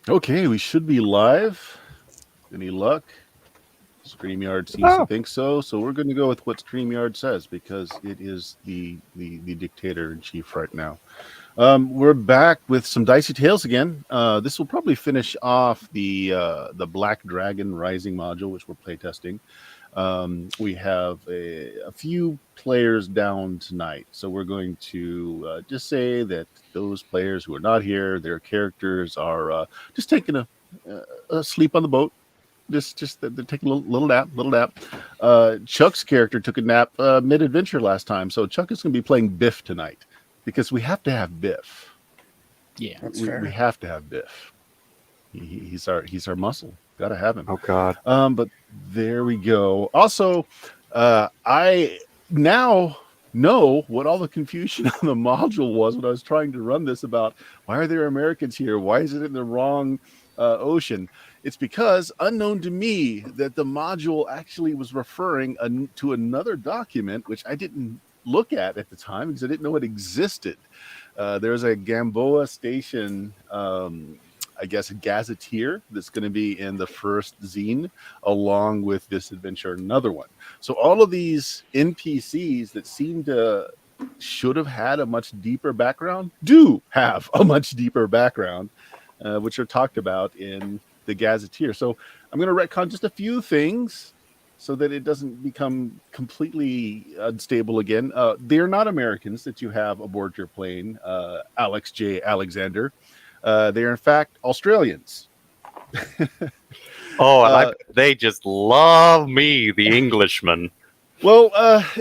Okay, we should be live. Any luck? StreamYard seems to Oh, think so, so we're going to go with what StreamYard says because it is the dictator in chief right now. We're back with some Dicey Tales again. This will probably finish off the Black Dragon Rising module, which we're playtesting. We have a few players down tonight, so we're going to just say that those players who are not here, their characters are just taking a sleep on the boat. Just they're taking a little nap. Chuck's character took a nap mid adventure last time, so Chuck is going to be playing Biff tonight because we have to have Biff. Yeah, that's We fair. have to have Biff. He's our muscle. Got to have him. Oh God. But there we go. Also, I now know what all the confusion on the module was when I was trying to run this about why are there Americans here? Why is it in the wrong ocean? It's because unknown to me that the module actually was referring to another document which I didn't look at the time because I didn't know it existed. There's a Gamboa station. I guess a gazetteer that's going to be in the first zine, along with this adventure, another one. So all of these NPCs that seem to should have had a much deeper background do have a much deeper background, which are talked about in the gazetteer. So I'm going to retcon just a few things so that it doesn't become completely unstable again. They're not Americans that you have aboard your plane, Alex J. Alexander. They are, in fact, Australians. Oh, and they just love me, the Englishman. Well,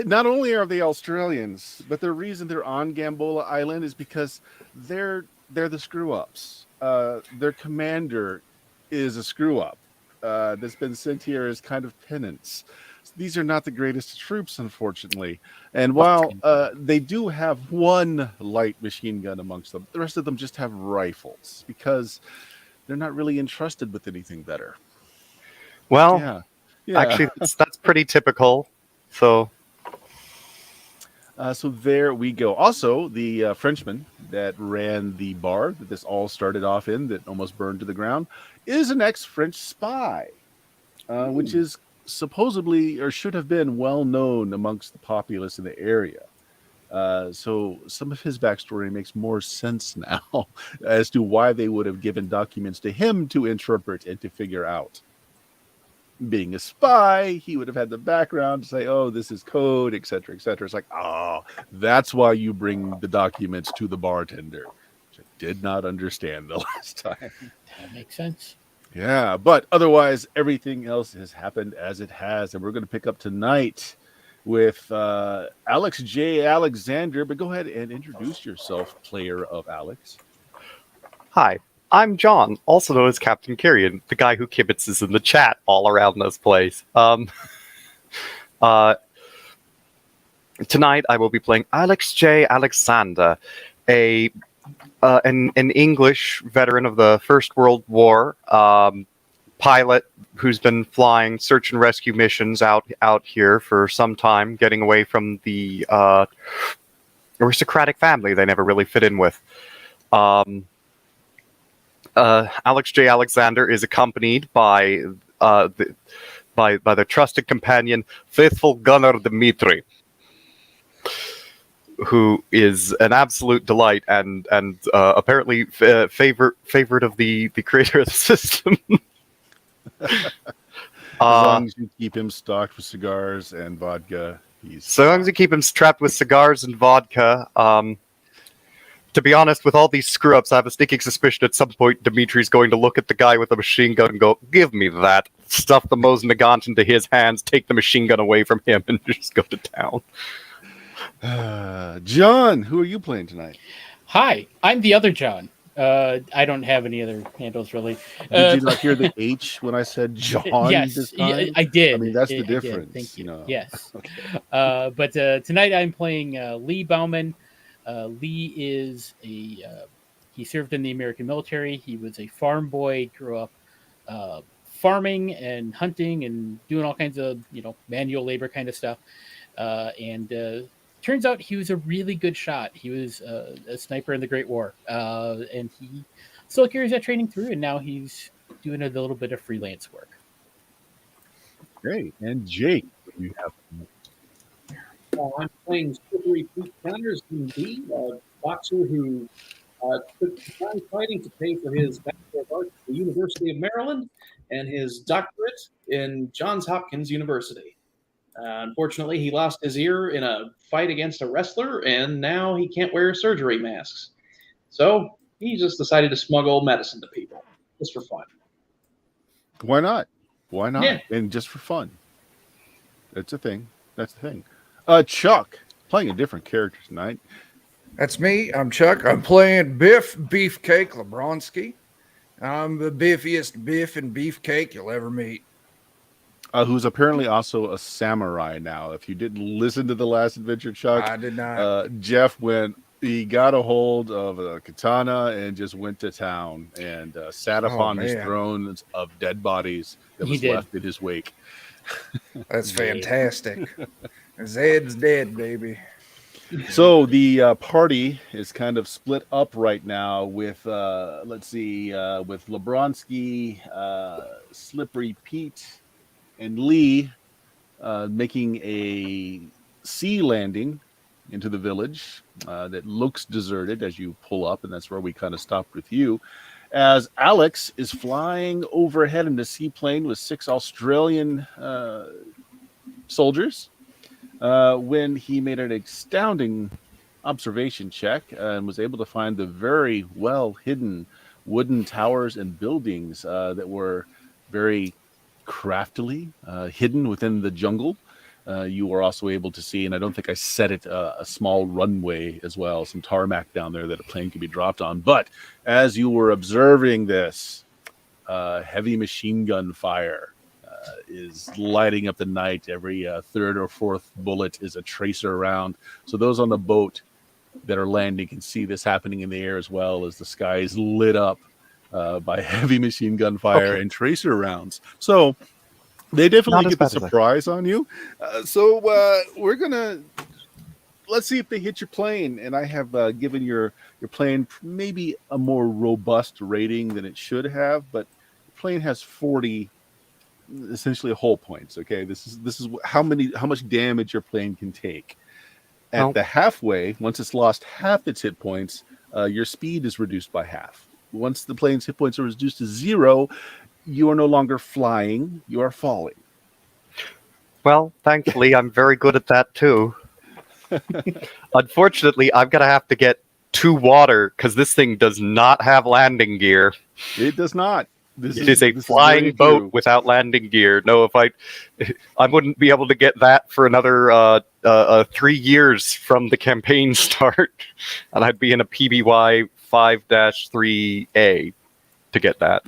not only are they Australians, but the reason they're on Gamboa Island is because they're the screw ups. Their commander is a screw up that's been sent here as kind of penance. These are not the greatest troops, unfortunately. And while they do have one light machine gun amongst them, the rest of them just have rifles because they're not really entrusted with anything better. Well, Yeah. actually, that's pretty typical. So, So there we go. Also, the Frenchman that ran the bar that this all started off in, that almost burned to the ground, is an ex-French spy, which is supposedly or should have been well known amongst the populace in the area. So some of his backstory makes more sense now as to why they would have given documents to him to interpret and to figure out. Being a spy, he would have had the background to say, "Oh, this is code, etc., etc." It's like, oh, that's why you bring the documents to the bartender, which I did not understand the last time. that makes sense. Yeah, but otherwise, everything else has happened as it has, and we're going to pick up tonight with Alex J. Alexander. But go ahead and introduce yourself, player of Alex. hi, I'm John, also known as Captain Kyrian, the guy who kibitzes in the chat all around this place. Tonight I will be playing Alex J. Alexander, an English veteran of the First World War, pilot who's been flying search and rescue missions out here for some time, getting away from the aristocratic family they never really fit in with. Alex J. Alexander is accompanied by the trusted companion, faithful gunner Dmitri, who is an absolute delight and apparently favorite of the creator of the system. As long as you keep him stocked with cigars and vodka, so long as you keep him strapped with cigars and vodka. To be honest, with all these screw-ups, I have a sneaking suspicion at some point Dimitri's going to look at the guy with the machine gun and go, "Give me that." Stuff the Mos Nagant into his hands, take the machine gun away from him, and just go to town. John, who are you playing tonight? Hi, I'm the other John. I don't have any other handles really. Did you not hear the H when I said John? Yes, this time? I did. I mean, that's the I did. difference. Thank you. know. Yes. Okay. But tonight I'm playing Lee Bauman. Lee is he served in the American military. He was a farm boy, grew up farming and hunting and doing all kinds of, manual labor kind of stuff. And turns out he was a really good shot. He was a sniper in the Great War. And he still carries that training through, and now he's doing a little bit of freelance work. Great. And Jake, what do you have? I'm playing Slippery Pete Connors, MD, a boxer who took time fighting to pay for his Bachelor of Arts at the University of Maryland and his doctorate in Johns Hopkins University. Unfortunately, he lost his ear in a fight against a wrestler, and now he can't wear surgery masks. So he just decided to smuggle medicine to people, just for fun. Why not? Why not? Yeah. And just for fun. That's a thing. That's the thing. Chuck, playing a different character tonight. That's me. I'm Chuck. I'm playing Biff Beefcake Lebronsky. I'm the biffiest Biff and Beefcake you'll ever meet. Who's apparently also a samurai now. If you didn't listen to the last adventure, Chuck, I did not. Jeff he got a hold of a katana and just went to town and sat upon his throne of dead bodies that was left in his wake. That's fantastic. Zed's dead, baby. So the party is kind of split up right now with with Lebronsky, Slippery Pete, and Lee making a sea landing into the village that looks deserted as you pull up, and that's where we kind of stopped with you. As Alex is flying overhead in a seaplane with 6 Australian soldiers, when he made an astounding observation check and was able to find the very well hidden wooden towers and buildings that were very craftily hidden within the jungle. You were also able to see, and I don't think I said it, a small runway as well, some tarmac down there that a plane could be dropped on. But as you were observing this, heavy machine gun fire is lighting up the night. Every third or fourth bullet is a tracer round. So those on the boat that are landing can see this happening in the air as well, as the sky is lit up by heavy machine gun fire and tracer rounds. So they definitely get the surprise on you. So we're gonna let's see if they hit your plane. And I have given your plane maybe a more robust rating than it should have, but the plane has 40 essentially whole points. Okay, this is how much damage your plane can take. At the halfway, once it's lost half its hit points, your speed is reduced by half. Once the plane's hit points are reduced to 0, you are no longer flying, you are falling. Well, thankfully, I'm very good at that too. Unfortunately, I'm going to have to get to water because this thing does not have landing gear. It does not. It is a flying boat without landing gear. No, if I wouldn't be able to get that for another 3 years from the campaign start, and I'd be in a PBY 5-3A to get that.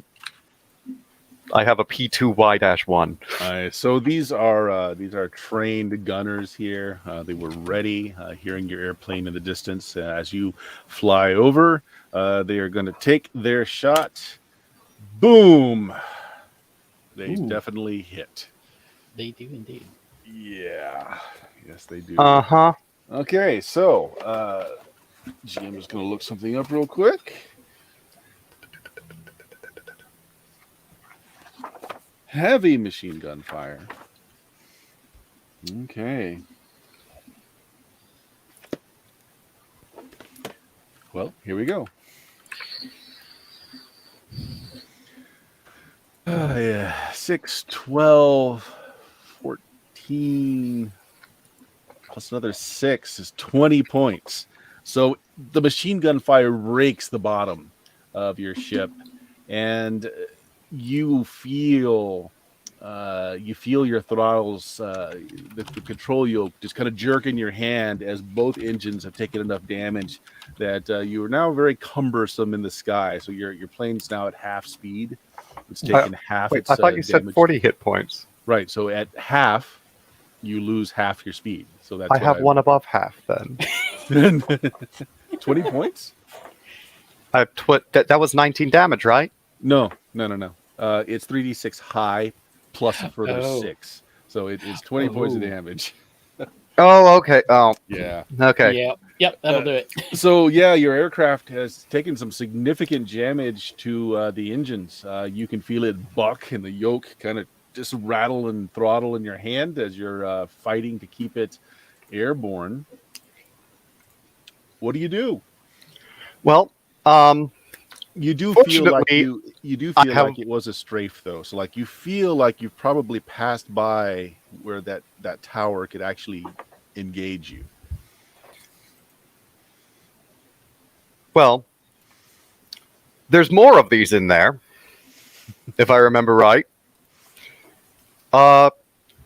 I have a P2Y-1. So these are trained gunners here. They were ready, hearing your airplane in the distance. As you fly over, they are going to take their shot. Boom! They definitely hit. They do indeed. Yeah. Yes, they do. Uh-huh. Okay, so GM is going to look something up real quick. Heavy machine gun fire. Okay. Well, here we go. Yeah, 6, 12, 14, plus another 6 is 20 points. So the machine gun fire rakes the bottom of your ship, and you feel your throttles, the control yoke just kind of jerk in your hand as both engines have taken enough damage that you are now very cumbersome in the sky. So your plane's now at half speed. It's taken half its I thought you said 40 hit points. Right. So at half, you lose half your speed. So that's I have one above half then. 20 points? I have that was 19 damage, right? No. It's 3d6 high plus a further 6. So it's 20 points of damage. Oh, okay. Oh, yeah. okay. Yep. Yep, that'll do it. So yeah, your aircraft has taken some significant damage to the engines. You can feel it buck and the yoke kind of just rattle and throttle in your hand as you're fighting to keep it airborne. What do you do? Well, You do feel like Fortunately, you do I feel have- like it was a strafe though. So like you feel like you've probably passed by where that tower could actually engage you. well, there's more of these in there, if I remember right.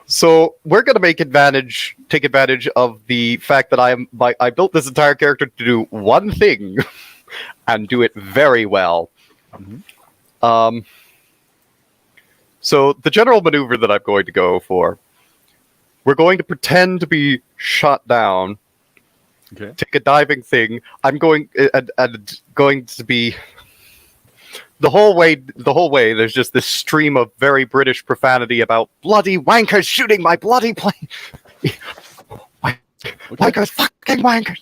So we're gonna take advantage of the fact that I built this entire character to do one thing, and do it very well. Mhm. So the general maneuver that I'm going to go for, we're going to pretend to be shot down, Okay. take a diving thing. I'm going and going to be the whole way. There's just this stream of very British profanity about bloody wankers shooting my bloody plane. Wankers, fucking wankers.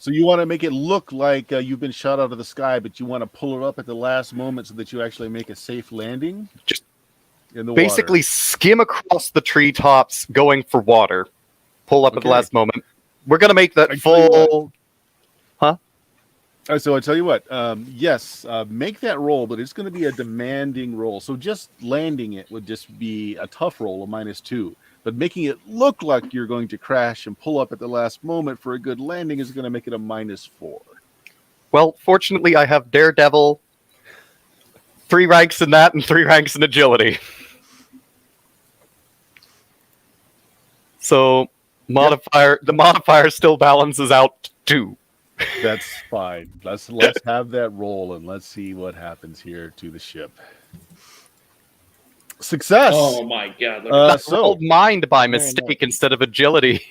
So you want to make it look like you've been shot out of the sky, but you want to pull it up at the last moment so that you actually make a safe landing. Just in the basically water. skim across the treetops, going for water. Pull up at the Okay. last moment. We're gonna make that I tell you full. So I tell you what, yes, make that roll, but it's going to be a demanding roll. So just landing it would just be a tough roll, a -2. But making it look like you're going to crash and pull up at the last moment for a good landing is going to make it a -4. Well, fortunately, I have Daredevil, 3 ranks in that, and 3 ranks in agility. So the modifier still balances out 2. That's fine. Let's have that roll and let's see what happens here to the ship. Success. Oh my god! Look I So rolled mind by Very mistake instead of agility.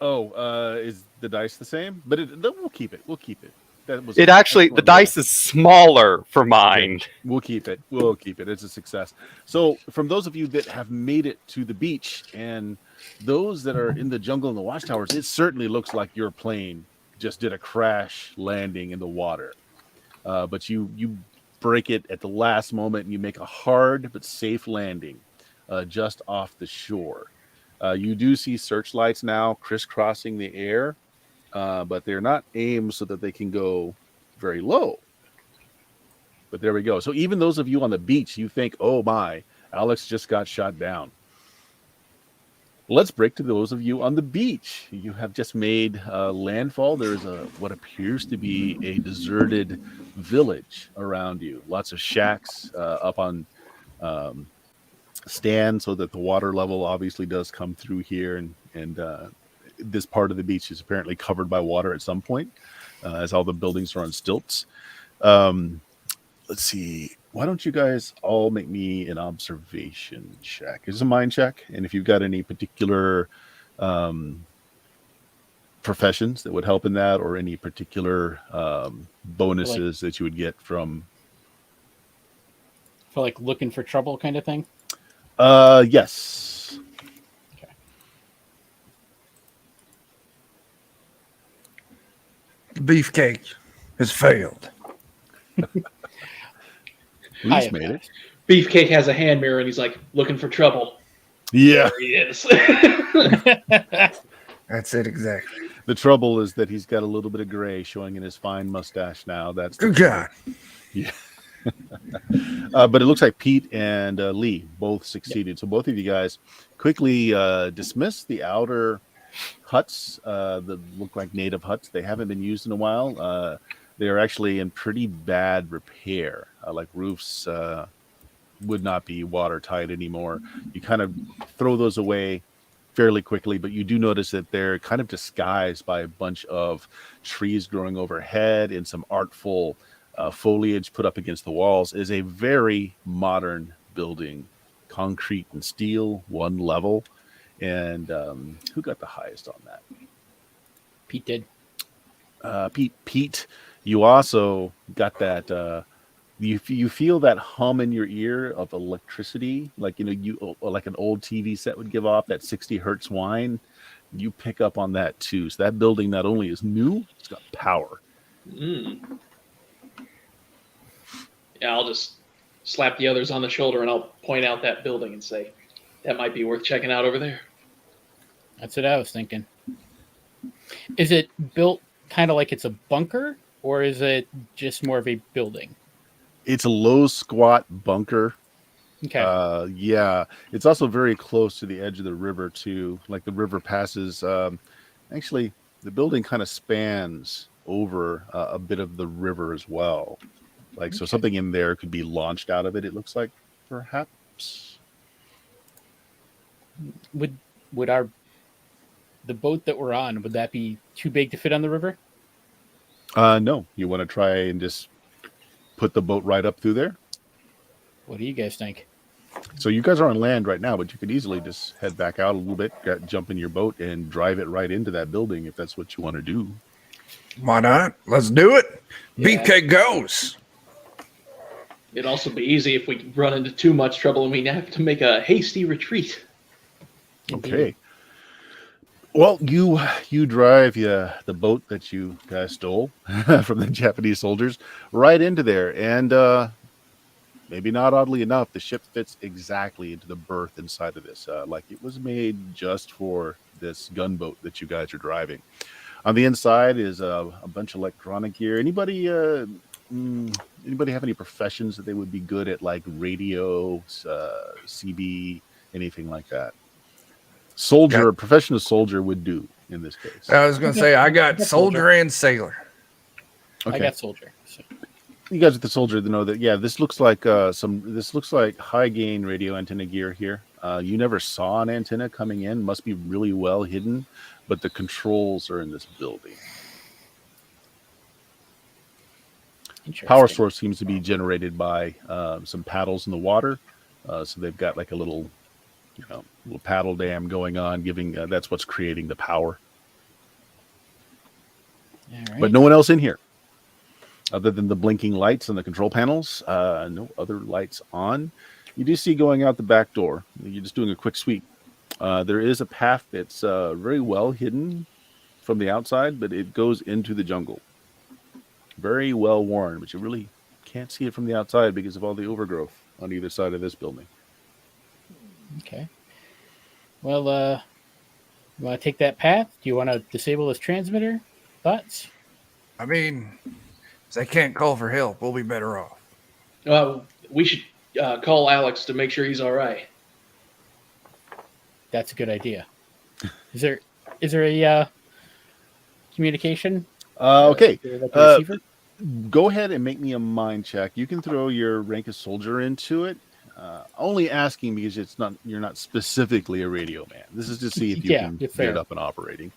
is the dice the same? But we'll keep it. We'll keep it. That was It an actually, the excellent roll. dice is smaller for mind. We'll keep it. We'll keep it. It's a success. So, from those of you that have made it to the beach and those that are in the jungle and the watchtowers, it certainly looks like your plane just did a crash landing in the water. But you break it at the last moment and you make a hard but safe landing just off the shore. You do see searchlights now crisscrossing the air, but they're not aimed so that they can go very low. But there we go. So even those of you on the beach, you think, oh my, Alex just got shot down. Let's break to those of you on the beach. You have just made landfall. There's what appears to be a deserted village around you. Lots of shacks up on stands so that the water level obviously does come through here. And this part of the beach is apparently covered by water at some point, as all the buildings are on stilts. Let's see. Why don't you guys all make me an observation check? It's a mind check. And if you've got any particular professions that would help in that, or any particular bonuses that you would get from. For like looking for trouble kind of thing. Yes. Okay. The beefcake has failed. I Luis have made that. it. Beefcake has a hand mirror and he's like looking for trouble. Yeah. There he is. That's it exactly. The trouble is that he's got a little bit of gray showing in his fine mustache now. That's the Good God. Yeah. But it looks like Pete and Lee both succeeded. So both of you guys quickly dismiss the outer huts that look like native huts. They haven't been used in a while. They are actually in pretty bad repair. Like roofs would not be watertight anymore. You kind of throw those away fairly quickly, but you do notice that they're kind of disguised by a bunch of trees growing overhead and some artful foliage put up against the walls. Is a very modern building, concrete and steel, one level. And who got the highest on that? Pete did. Pete, you also got that. You feel that hum in your ear of electricity, like you like an old TV set would give off that 60 hertz whine. You pick up on that too. So that building not only is new, it's got power. Mm. Yeah, I'll just slap the others on the shoulder and I'll point out that building and say, that might be worth checking out over there. That's what I was thinking. Is it built kind of like it's a bunker, or is it just more of a building? It's a low squat bunker. Okay. Yeah, it's also very close to the edge of the river too. Like the river passes. Actually, the building kind of spans over a bit of the river as well. Like so, Okay. something in there could be launched out of it. It looks like perhaps. Would the boat that we're on, would that be too big to fit on the river? No, you want to try and just put the boat right up through there. What do you guys think? So you guys are on land right now, but you could easily just head back out a little bit, jump in your boat, and drive it right into that building if that's what you want to do. Why not? Let's do it. Yeah. Beefcake goes. It'd also be easy if we run into too much trouble and we have to make a hasty retreat. Okay. Well, you drive the boat that you guys stole from the Japanese soldiers right into there, and maybe not oddly enough, the ship fits exactly into the berth inside of this. Like it was made just for this gunboat that you guys are driving. On the inside is a bunch of electronic gear. Anybody have any professions that they would be good at, like radio, CB, anything like that? Soldier, a professional soldier would do in this case. I was going to say, I got soldier and sailor. I Okay. got soldier. So. You guys with the soldier know that, yeah, this looks like high gain radio antenna gear here. You never saw an antenna coming in, must be really well hidden, but the controls are in this building. Power source seems to be generated by some paddles in the water. So they've got like a little paddle dam going on, giving that's what's creating the power. Right. But no one else in here. Other than the blinking lights on the control panels, no other lights on. You do see going out the back door. You're just doing a quick sweep. There is a path that's very well hidden from the outside, but it goes into the jungle. Very well worn, but you really can't see it from the outside because of all the overgrowth on either side of this building. Okay. Well, you want to take that path? Do you want to disable this transmitter? Thoughts? I mean, if they can't call for help, we'll be better off. We should call Alex to make sure he's all right. That's a good idea. Is there a communication? Okay. Like a receiver? Go ahead and make me a mind check. You can throw your rank as soldier into it. Only asking because you're not specifically a radio man. This is to see if you can get it up and operating.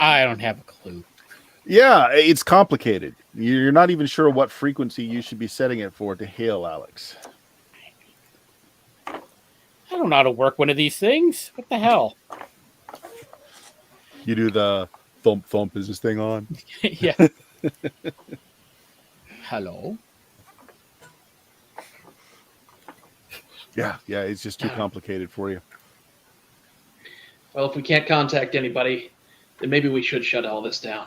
I don't have a clue. Yeah, it's complicated. You're not even sure what frequency you should be setting it for to hail Alex. I don't know how to work one of these things. What the hell? You do the thump thump. Is this thing on? Yeah. Hello? Yeah, it's just too complicated for you. Well, if we can't contact anybody, then maybe we should shut all this down.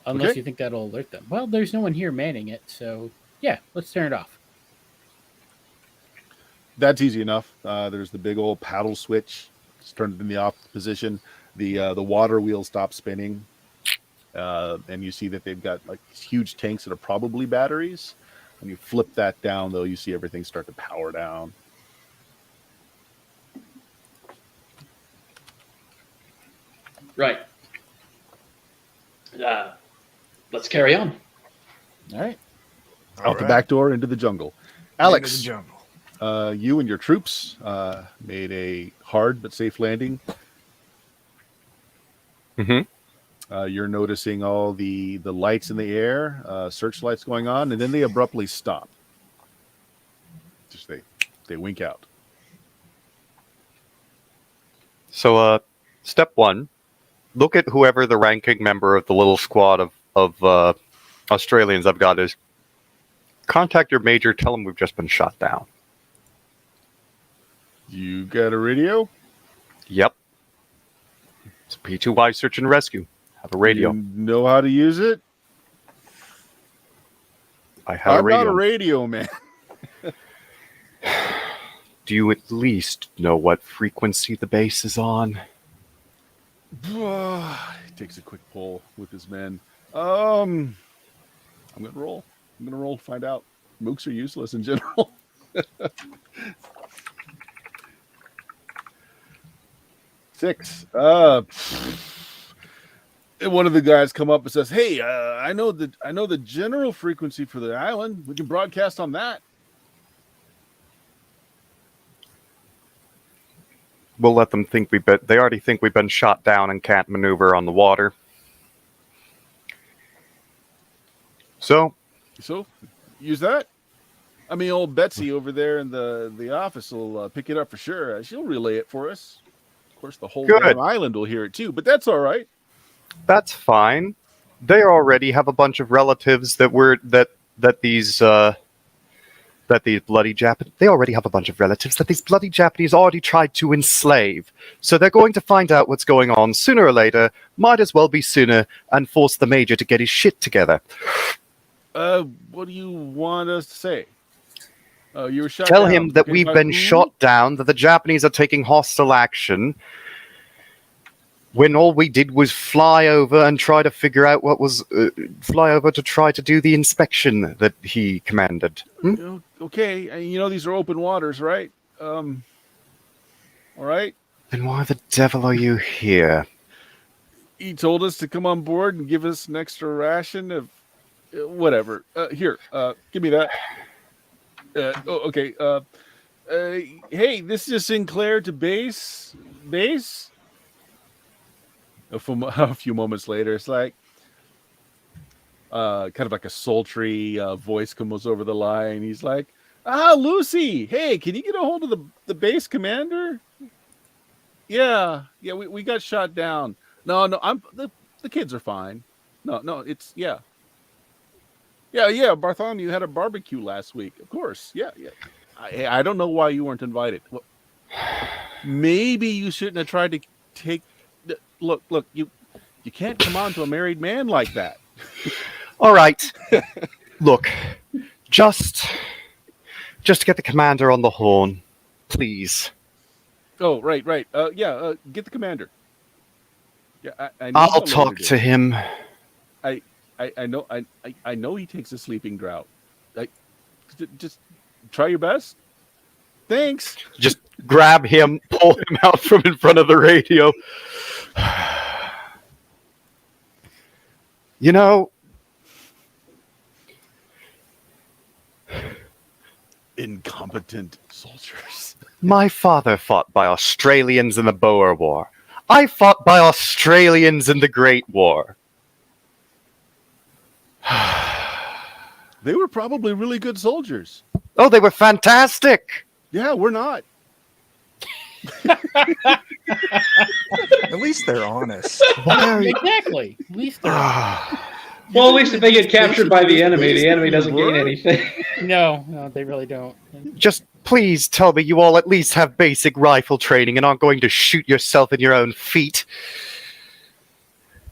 Unless you think that'll alert them. Well, there's no one here manning it, so yeah, let's turn it off. That's easy enough. There's the big old paddle switch. It's turned in the off position. The water wheel stops spinning, and you see that they've got like huge tanks that are probably batteries. When you flip that down, though, you see everything start to power down. Right. Let's carry on. All right. Out the back door into the jungle. Alex, Into the jungle. you and your troops made a hard but safe landing. Mm-hmm. You're noticing all the lights in the air, searchlights going on, and then they abruptly stop. Just they wink out. So, step one, look at whoever the ranking member of the little squad of Australians I've got is. Contact your major, tell him we've just been shot down. You got a radio? Yep. It's P2Y search and rescue. Have a radio. You know how to use it? I have a I'm radio. not a radio man. Do you at least know what frequency the base is on? He takes a quick poll with his men. I'm gonna roll. I'm gonna roll to find out. Mooks are useless in general. 6. One of the guys come up and says, "Hey, I know the general frequency for the island. We can broadcast on that." We'll let them think they already think we've been shot down and can't maneuver on the water. So Use that. I mean, old Betsy over there in the office will pick it up for sure. She'll relay it for us. Of course, the whole Good. damn island will hear it too, but that's all right. that's fine. They already have a bunch of relatives that these bloody Japanese. They already have a bunch of relatives that these bloody Japanese already tried to enslave. So they're going to find out what's going on sooner or later. Might as well be sooner and force the major to get his shit together. What do you want us to say? You were shot Tell down. him that Okay, we've my- been shot down, that the Japanese are taking hostile action, when all we did was fly over and try to figure out what was... fly over to try to do the inspection that he commanded. Okay, you know these are open waters, right? All right. Then why the devil are you here? He told us to come on board and give us an extra ration of whatever. Here, give me that. Okay. Hey, this is Sinclair to base. Base. A few moments later, it's like kind of like a sultry voice comes over the line. He's like, Lucy, hey, can you get a hold of the base commander? Yeah, we got shot down. No, the kids are fine. No, it's yeah, Bartholomew had a barbecue last week. Of course, yeah. I don't know why you weren't invited. Well, maybe you shouldn't have tried to take. Look, you can't come on to a married man like that. All right. Look, just to get the commander on the horn, please. Oh, right. Get the commander. Yeah, I know I'll talk to him. I know he takes a sleeping drought. Just try your best. Thanks. Just grab him, pull him out from in front of the radio. You know, incompetent soldiers. my father fought by Australians in the Boer War. I fought by Australians in the Great War. They were probably really good soldiers. Oh, they were fantastic. Yeah, we're not. At least they're honest. Exactly. At least they're Well, at least if they get captured by the enemy doesn't gain anything. no, they really don't. Just please tell me you all at least have basic rifle training and aren't going to shoot yourself in your own feet.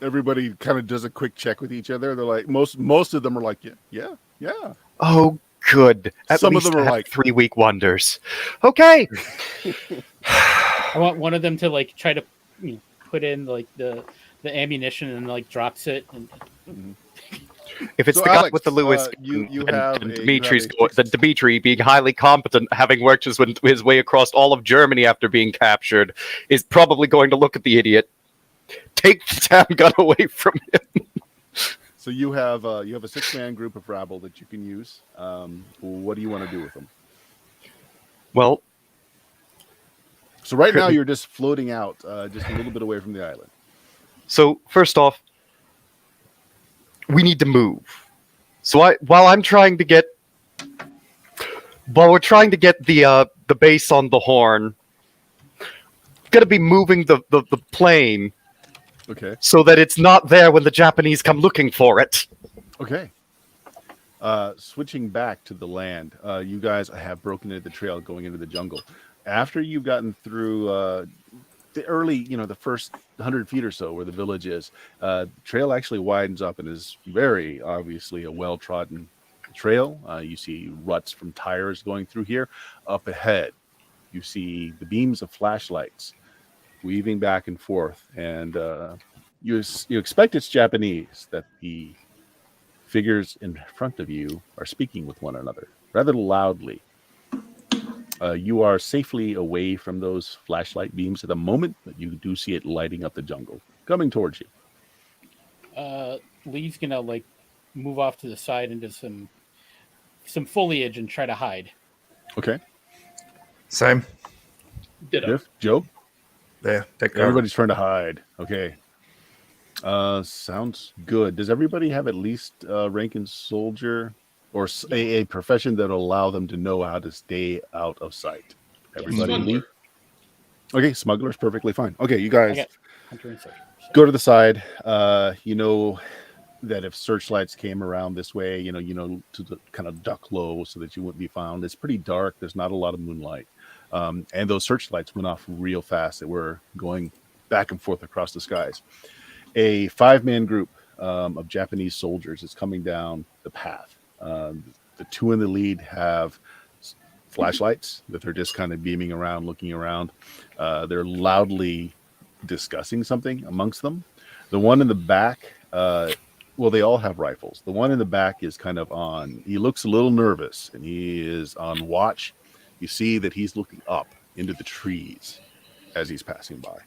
Everybody kind of does a quick check with each other. They're like, most of them are like, yeah. Oh, good. At Some of least them are I have like 3-week wonders. Okay. I want one of them to like try to put in like the ammunition and like drops it. And If it's So, the guy Alex, with the Lewis, you and, have and a- Dimitri's you have a then Dimitri being highly competent, having worked his way across all of Germany after being captured, is probably going to look at the idiot, take the damn gun away from him. So you have a 6-man group of rabble that you can use. What do you want to do with them? Well, So right now you're just floating out, just a little bit away from the island. so first off, we need to move. So while we're trying to get the base on the horn, gonna be moving the plane Okay. so that it's not there when the Japanese come looking for it. Okay. Switching back to the land, you guys have broken into the trail going into the jungle. After you've gotten through the early, the first 100 feet or so where the village is, the trail actually widens up and is very obviously a well-trodden trail. You see ruts from tires going through here. Up ahead, you see the beams of flashlights weaving back and forth, and you expect it's Japanese, that the figures in front of you are speaking with one another rather loudly. You are safely away from those flashlight beams at the moment, but you do see it lighting up the jungle, coming towards you. Lee's gonna like move off to the side into some foliage and try to hide. Okay. Same. Ditto. Biff, Joe, Yeah, take cover. everybody's trying to hide. Okay. Sounds good. Does everybody have at least rank in soldier or a profession that will allow them to know how to stay out of sight? Everybody. Smuggler. Okay, smuggler's perfectly fine. Okay, you I guys got hunter and soldier. So. go to the side. You know that if searchlights came around this way, to the kind of duck low so that you wouldn't be found. It's pretty dark. There's not a lot of moonlight. And those searchlights went off real fast. They were going back and forth across the skies. A 5-man group of Japanese soldiers is coming down the path. The two in the lead have flashlights that they're just kind of beaming around, looking around. They're loudly discussing something amongst them. The one in the back, they all have rifles. The one in the back is kind of on. He looks a little nervous, and he is on watch. You see that he's looking up into the trees as he's passing by.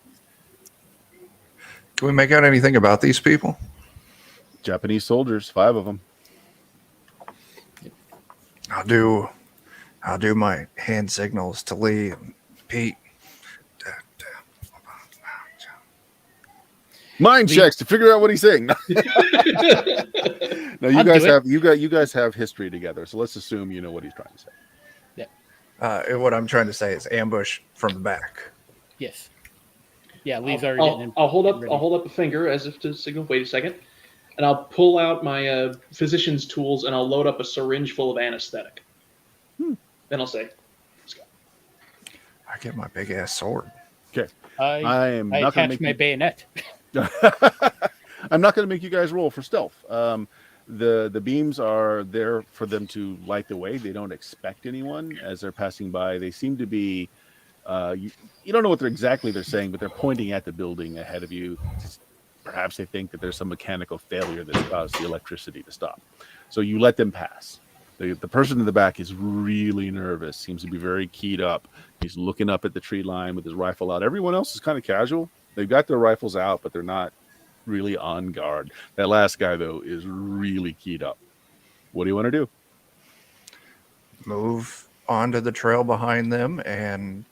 Can we make out anything about these people? Japanese soldiers, 5 of them. I'll do my hand signals to Lee and Pete. Mind checks to figure out what he's saying. No, you guys have history together, so let's assume you know what he's trying to say. What I'm trying to say is ambush from the back. Yes. Yeah, Lee's already getting in. I'll hold up. ready. I'll hold up a finger as if to signal. Wait a second, and I'll pull out my physician's tools and I'll load up a syringe full of anesthetic. Then I'll say, "Let's go." I get my big ass sword. Okay, I attach my bayonet. I'm not going to make you guys roll for stealth. The beams are there for them to light the way. They don't expect anyone as they're passing by. They seem to be. You don't know what they're saying, but they're pointing at the building ahead of you. Perhaps they think that there's some mechanical failure that's caused the electricity to stop. So you let them pass. The person in the back is really nervous, seems to be very keyed up. He's looking up at the tree line with his rifle out. Everyone else is kind of casual. They've got their rifles out, but they're not really on guard. That last guy, though, is really keyed up. What do you want to do? Move onto the trail behind them and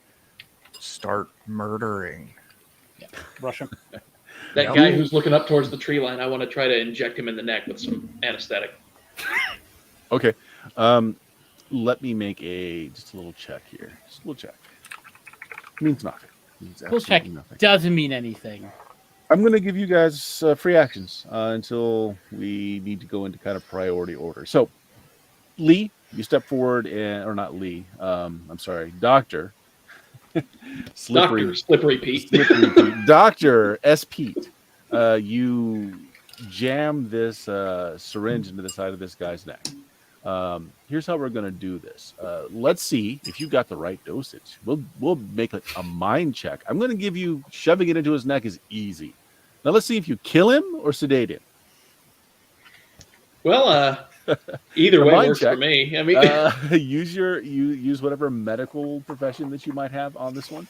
start murdering. Yeah, rush him. That Yep. guy who's looking up towards the tree line, I want to try to inject him in the neck with some anesthetic. Okay. Let me make just a little check here. Just a little check. Means nothing. Means Full check absolutely nothing. doesn't mean anything. I'm going to give you guys free actions until we need to go into kind of priority order. So, Lee, you step forward, or not Lee. I'm sorry, Doctor. Slippery Pete. Dr. S. Pete, you jam this syringe into the side of this guy's neck. Here's how we're going to do this. Let's see if you got the right dosage. We'll make a mind check. I'm going to give you shoving it into his neck is easy. Now let's see if you kill him or sedate him. Well, either way works for me. I mean, use whatever medical profession that you might have on this one.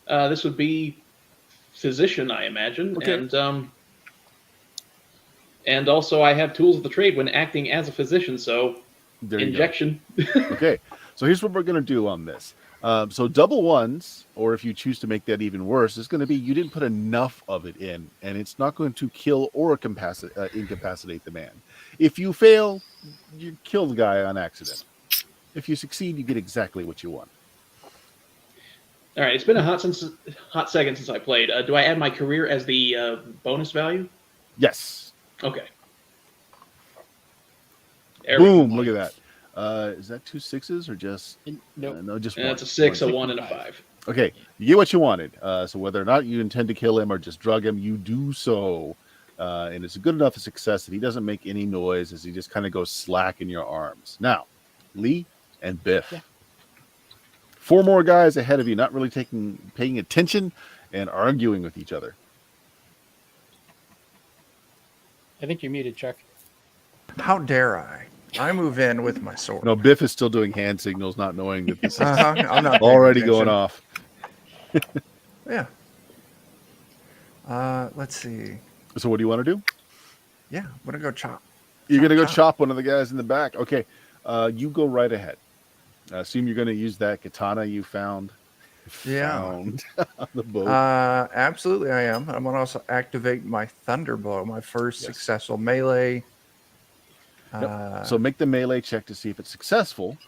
this would be physician, I imagine, Okay. and also I have tools of the trade when acting as a physician. So There you go. injection. Okay, so here's what we're going to do on this. So double ones, or if you choose to make that even worse, is going to be you didn't put enough of it in, and it's not going to kill or incapacitate the man. If you fail, you kill the guy on accident. If you succeed, you get exactly what you want. All right, it's been a hot second since I played. Do I add my career as the bonus value? Yes. Okay. There we Boom! go. Look at that. Is that 2 6s or just Nope. no? Just one. That's a 6, One. a 1, and a 5. Okay, you get what you wanted. So whether or not you intend to kill him or just drug him, you do so. And it's a good enough a success that he doesn't make any noise as he just kind of goes slack in your arms. Now, Lee and Biff. Yeah. 4 more guys ahead of you, not really paying attention and arguing with each other. I think you're muted, Chuck. How dare I? I move in with my sword. No, Biff is still doing hand signals, not knowing that this is I'm not paying already going attention. off. Yeah. Let's see. So what do you want to do? Yeah, I'm gonna go chop. You're going to go chop. chop one of the guys in the back. Okay, you go right ahead. I assume you're going to use that katana you found on the boat. Absolutely, I am. I'm gonna also activate my Thunderbolt, my first successful melee. So make the melee check to see if it's successful.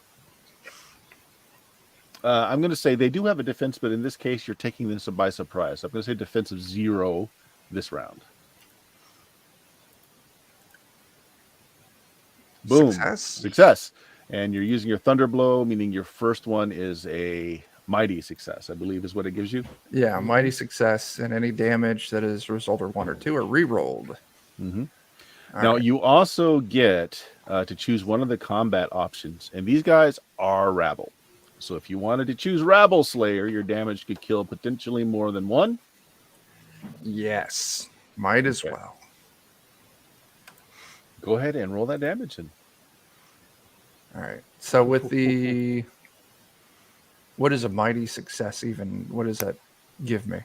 I'm going to say they do have a defense, but in this case, you're taking this by surprise. I'm going to say defense of 0 this round. Boom. Success. And you're using your thunder blow, meaning your first one is a mighty success, I believe is what it gives you. Yeah, mighty success, and any damage that is result or 1 or 2 are re-rolled. Mm-hmm. Now, you also get to choose one of the combat options, and these guys are rabble. So if you wanted to choose Rabble Slayer, your damage could kill potentially more than one. Yes, might as well. Go ahead and roll that damage in. All right. So with the, what is a mighty success even? What does that give me?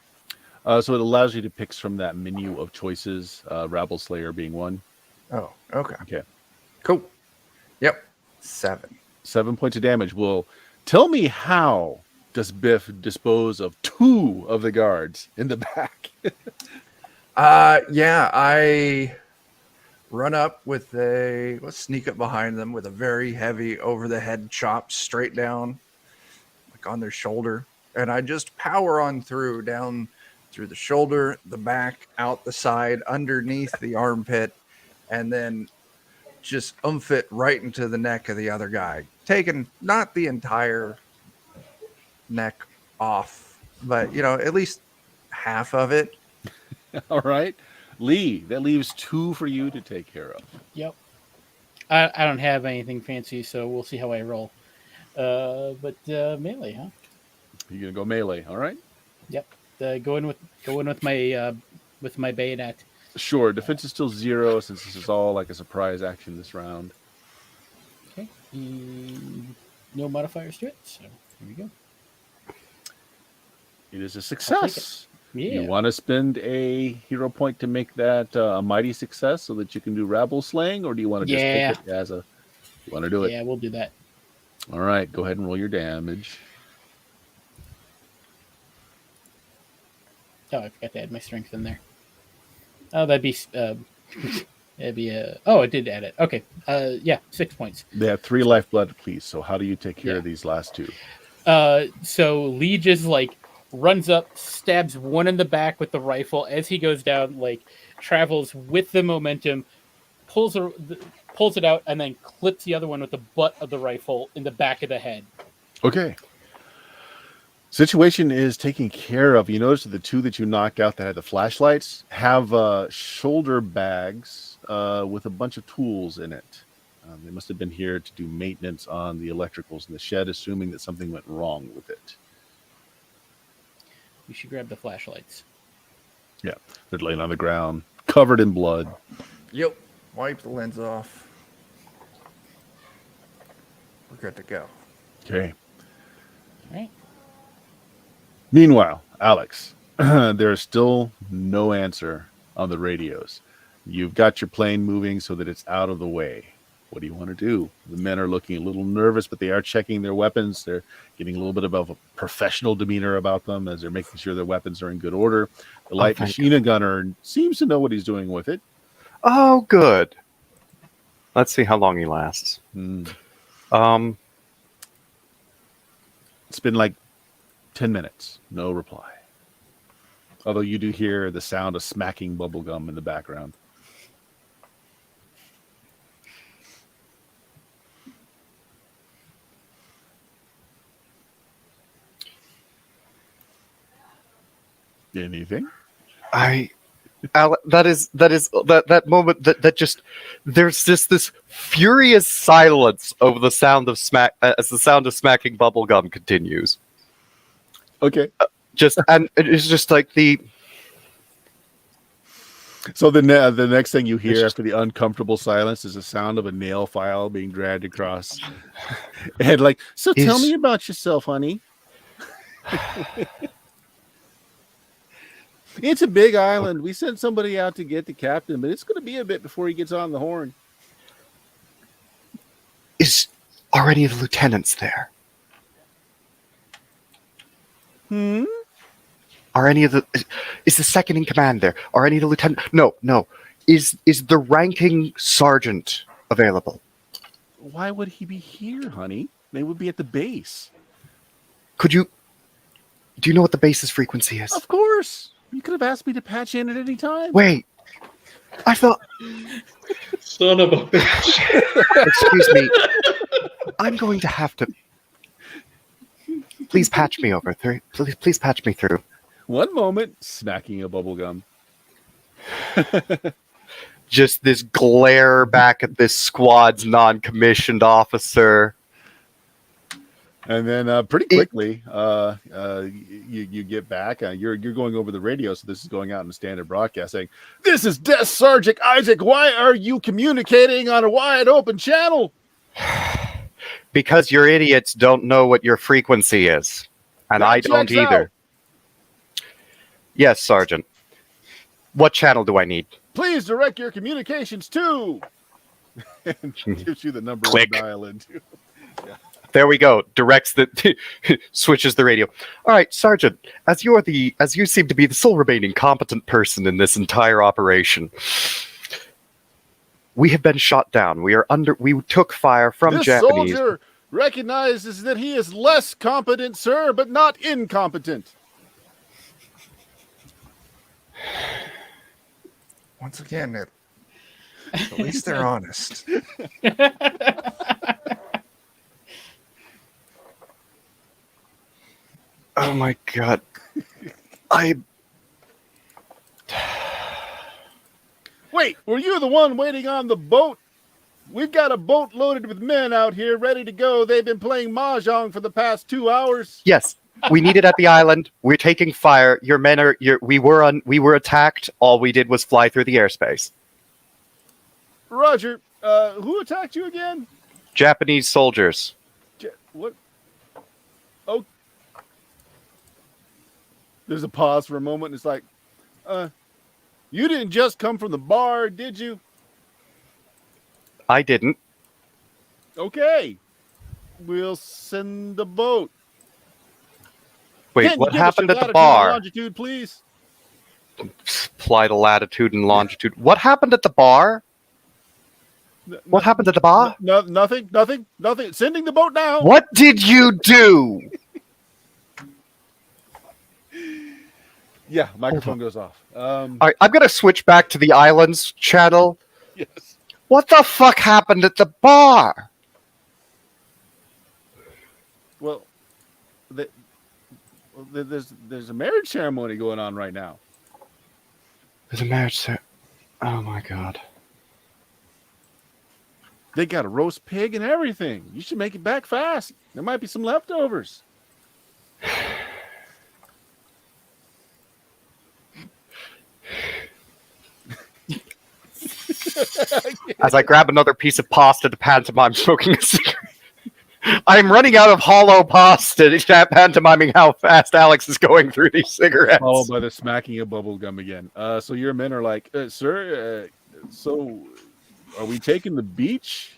So it allows you to pick from that menu of choices, Rabble Slayer being one. Oh, okay. Okay. Cool. Yep. 7. 7 points of damage. Well, tell me, how does Biff dispose of 2 of the guards in the back? Yeah, I run up with let's sneak up behind them with a very heavy over the head chop straight down, like on their shoulder. And I just power on down through the shoulder, the back, out the side, underneath the armpit, and then just it right into the neck of the other guy. Taking not the entire neck off, but, at least half of it. All right. Lee, that leaves 2 for you to take care of. Yep. I don't have anything fancy, so we'll see how I roll. But melee, huh? You're gonna go melee, all right? Yep. Go in with my bayonet. Sure. Defense is still 0 since this is all like a surprise action this round. Okay. No modifiers to it, so here we go. It is a success. Yeah. You want to spend a hero point to make that a mighty success so that you can do rabble slaying, or do you want to just take it as a? You want to do it? Yeah, we'll do that. All right, go ahead and roll your damage. Oh, I forgot to add my strength in there. Oh, that'd be oh, it did add it. Okay. Yeah, 6 points. They have 3 lifeblood, please. So how do you take care of these last 2? So Lee just runs up, stabs one in the back with the rifle as he goes down, travels with the momentum, pulls it out, and then clips the other one with the butt of the rifle in the back of the head. Okay. Situation is taken care of. You notice that the 2 that you knocked out that had the flashlights have shoulder bags with a bunch of tools in it. They must have been here to do maintenance on the electricals in the shed, assuming that something went wrong with it. You should grab the flashlights. Yeah, they're laying on the ground, covered in blood. Yep. Wipe the lens off. We're good to go. Okay. All right. Meanwhile, Alex, there is still no answer on the radios. You've got your plane moving so that it's out of the way. What do you want to do? The men are looking a little nervous, but they are checking their weapons. They're getting a little bit of a professional demeanor about them as they're making sure their weapons are in good order. The light machine gunner seems to know what he's doing with it. Oh, good. Let's see how long he lasts. It's been 10 minutes. No reply. Although you do hear the sound of smacking bubblegum in the background. Anything? That moment that just there's just this furious silence over the sound of as the sound of smacking bubblegum continues. Okay. And it's just like So the next thing you hear after the uncomfortable silence is the sound of a nail file being dragged across. And like, so tell me about yourself, honey. It's a big island. We sent somebody out to get the captain, but it's going to be a bit before he gets on the horn. Are any of the lieutenants there? Are any of the... Is the second in command there? Are any of the lieutenants... No. Is the ranking sergeant available? Why would he be here, honey? They would be at the base. Do you know what the base's frequency is? Of course. You could have asked me to patch in at any time. Wait. I thought... Son of a bitch. Excuse me. I'm going to have to... Please patch me over. Please patch me through. One moment, smacking a bubble gum. Just this glare back at this squad's non-commissioned officer. And then pretty quickly, you get back. You're going over the radio, so this is going out in standard broadcast saying, "This is Desk Sergeant Isaac. Why are you communicating on a wide open channel?" Because your idiots don't know what your frequency is. And That I don't checks either. out. Yes, Sergeant. What channel do I need? Please direct your communications to. And gives you the number Click. to dial into. There we go. Directs the switches the radio. All right, Sergeant. As you seem to be the sole remaining competent person in this entire operation, we have been shot down. We took fire from This Japanese. soldier recognizes that he is less competent, sir, but not incompetent. Once again, at least they're honest. Oh my god. Wait, were you the one waiting on the boat? We've got a boat loaded with men out here ready to go. They've been playing mahjong for the past 2 hours. Yes, we need it at the island. We're taking fire. Your men are. We were attacked. All we did was fly through the airspace. Roger. Who attacked you again? Japanese soldiers. What? Oh. There's a pause for a moment. It's like, you didn't just come from the bar, did you? I didn't. Okay. We'll send the boat. Wait, Can you what give us happened your at the latitude and bar? longitude, please. Apply the latitude and longitude. What happened at the bar? What happened at the bar? Nothing. Sending the boat now. What did you do? Yeah, microphone goes off. All right, I'm going to switch back to the islands channel. Yes. What the fuck happened at the bar? Well, there's a marriage ceremony going on right now. There's a marriage ceremony. Oh my god. They got a roast pig and everything. You should make it back fast. There might be some leftovers. As I grab another piece of pasta to pantomime smoking a cigarette. I'm running out of hollow pasta to pantomiming how fast Alex is going through these cigarettes. Followed by the smacking of bubble gum again. So your men are like, sir, so are we taking the beach?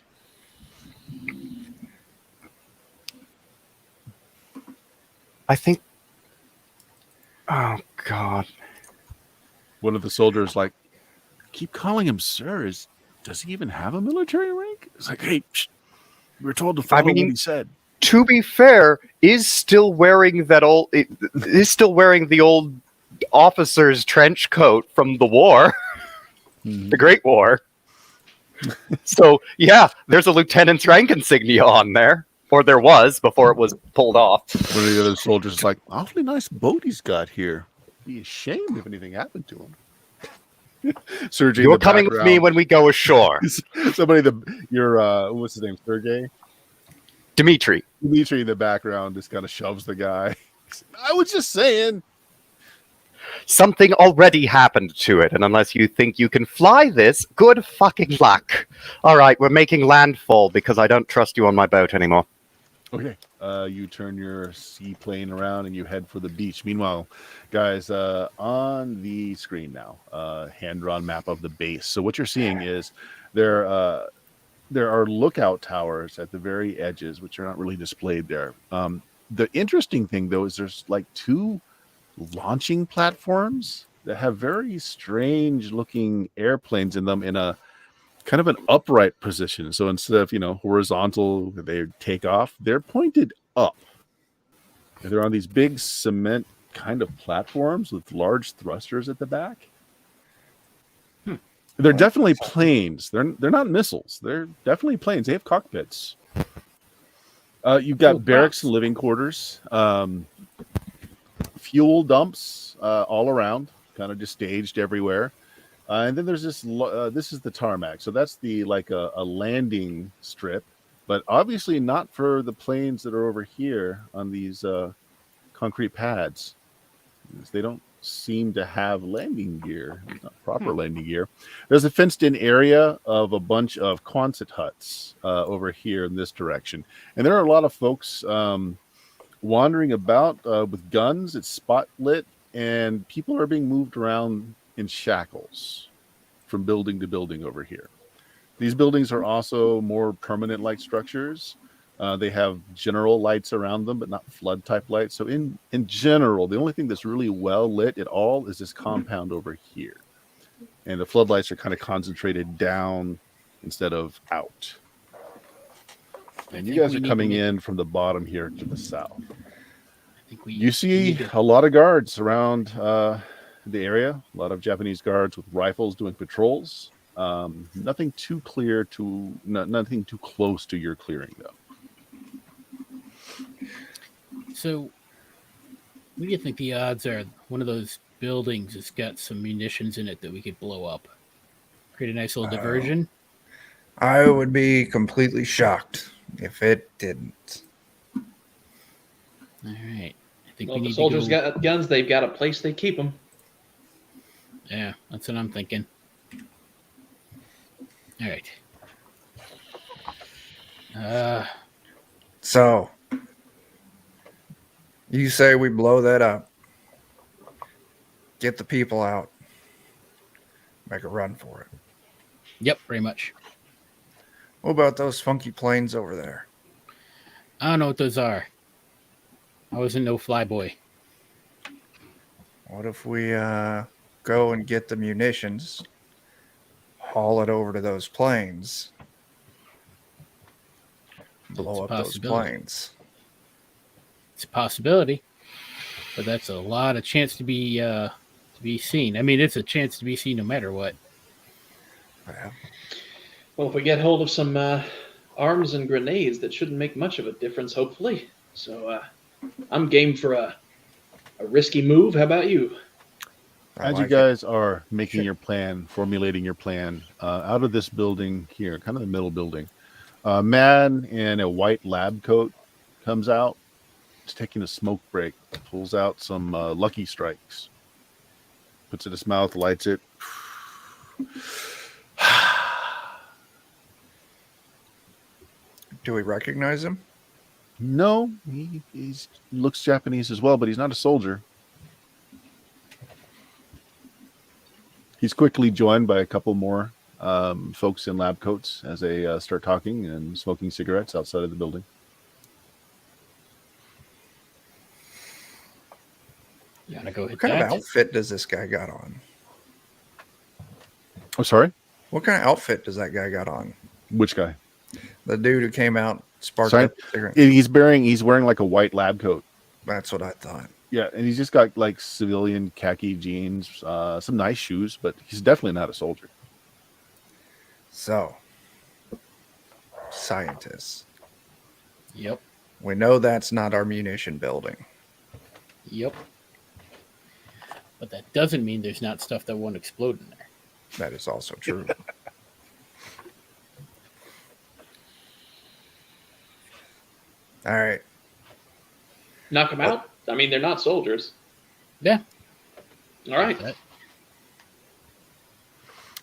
I think... Oh, God. One of the soldiers like, keep calling him sir. Does he even have a military rank? It's like, hey, we were told to follow what he said. To be fair, is still wearing the old officer's trench coat from the war, the Great War. So yeah, there's a lieutenant's rank insignia on there, or there was before it was pulled off. One of the other soldiers is like, awfully nice boat he's got here. Be ashamed if anything happened to him. Sergey, You're coming with me when we go ashore. Somebody, your what's his name, Sergey? Dimitri. Dimitri in the background just kind of shoves the guy. I was just saying. Something already happened to it, and unless you think you can fly this, good fucking luck. All right, we're making landfall because I don't trust you on my boat anymore. Okay. You turn your seaplane around and you head for the beach. Meanwhile, guys, on the screen now, hand-drawn map of the base. So what you're seeing is there are lookout towers at the very edges, which are not really displayed there. The interesting thing, though, is there's like 2 launching platforms that have very strange-looking airplanes in them in a kind of an upright position. So instead of, horizontal, they take off, they're pointed up. And they're on these big cement kind of platforms with large thrusters at the back. They're definitely planes. They're not missiles. They're definitely planes. They have cockpits. You've got barracks and living quarters, fuel dumps all around, kind of just staged everywhere. And then there's this. This is the tarmac, so that's the a landing strip, but obviously not for the planes that are over here on these concrete pads. They don't seem to have landing gear, not proper landing gear. There's a fenced-in area of a bunch of Quonset huts over here in this direction, and there are a lot of folks wandering about with guns. It's spot lit, and people are being moved around in shackles from building to building over here. These buildings are also more permanent-like structures. They have general lights around them, but not flood-type lights. So in general, the only thing that's really well lit at all is this compound over here. And the floodlights are kind of concentrated down instead of out. And you guys are coming in from the bottom here to the south. You see a lot of guards around the area, a lot of Japanese guards with rifles doing patrols. Nothing too nothing too close to your clearing, though. So, what do you think the odds are one of those buildings has got some munitions in it that we could blow up? Create a nice little diversion? I would be completely shocked if it didn't. All right. I think well, if the soldiers got guns, they've got a place they keep them. Yeah, that's what I'm thinking. All right. So, you say we blow that up, get the people out, make a run for it. Yep, pretty much. What about those funky planes over there? I don't know what those are. I wasn't no flyboy. What if we go and get the munitions, haul it over to those planes, blow up those planes? It's a possibility, but that's a lot of chance to be seen. I mean, it's a chance to be seen no matter what. Yeah. Well, if we get hold of some arms and grenades, that shouldn't make much of a difference, hopefully. So I'm game for a risky move. How about you? As you guys are making your plan, formulating your plan, out of this building here, kind of the middle building, a man in a white lab coat comes out. He's taking a smoke break, pulls out some Lucky Strikes, puts it in his mouth, lights it. Do we recognize him? No, he looks Japanese as well, but he's not a soldier. He's quickly joined by a couple more folks in lab coats as they start talking and smoking cigarettes outside of the building. You want to go hit What kind of outfit does this guy got on? Oh, sorry? What kind of outfit does that guy got on? Which guy? The dude who came out, sparked up the cigarette. He's wearing like a white lab coat. That's what I thought. Yeah, and he's just got like civilian khaki jeans, some nice shoes, but he's definitely not a soldier. So, scientists. Yep. We know that's not our munition building. Yep. but that doesn't mean there's not stuff that won't explode in there. That is also true. All right. Knock them out? I mean, they're not soldiers. Yeah. All right. That-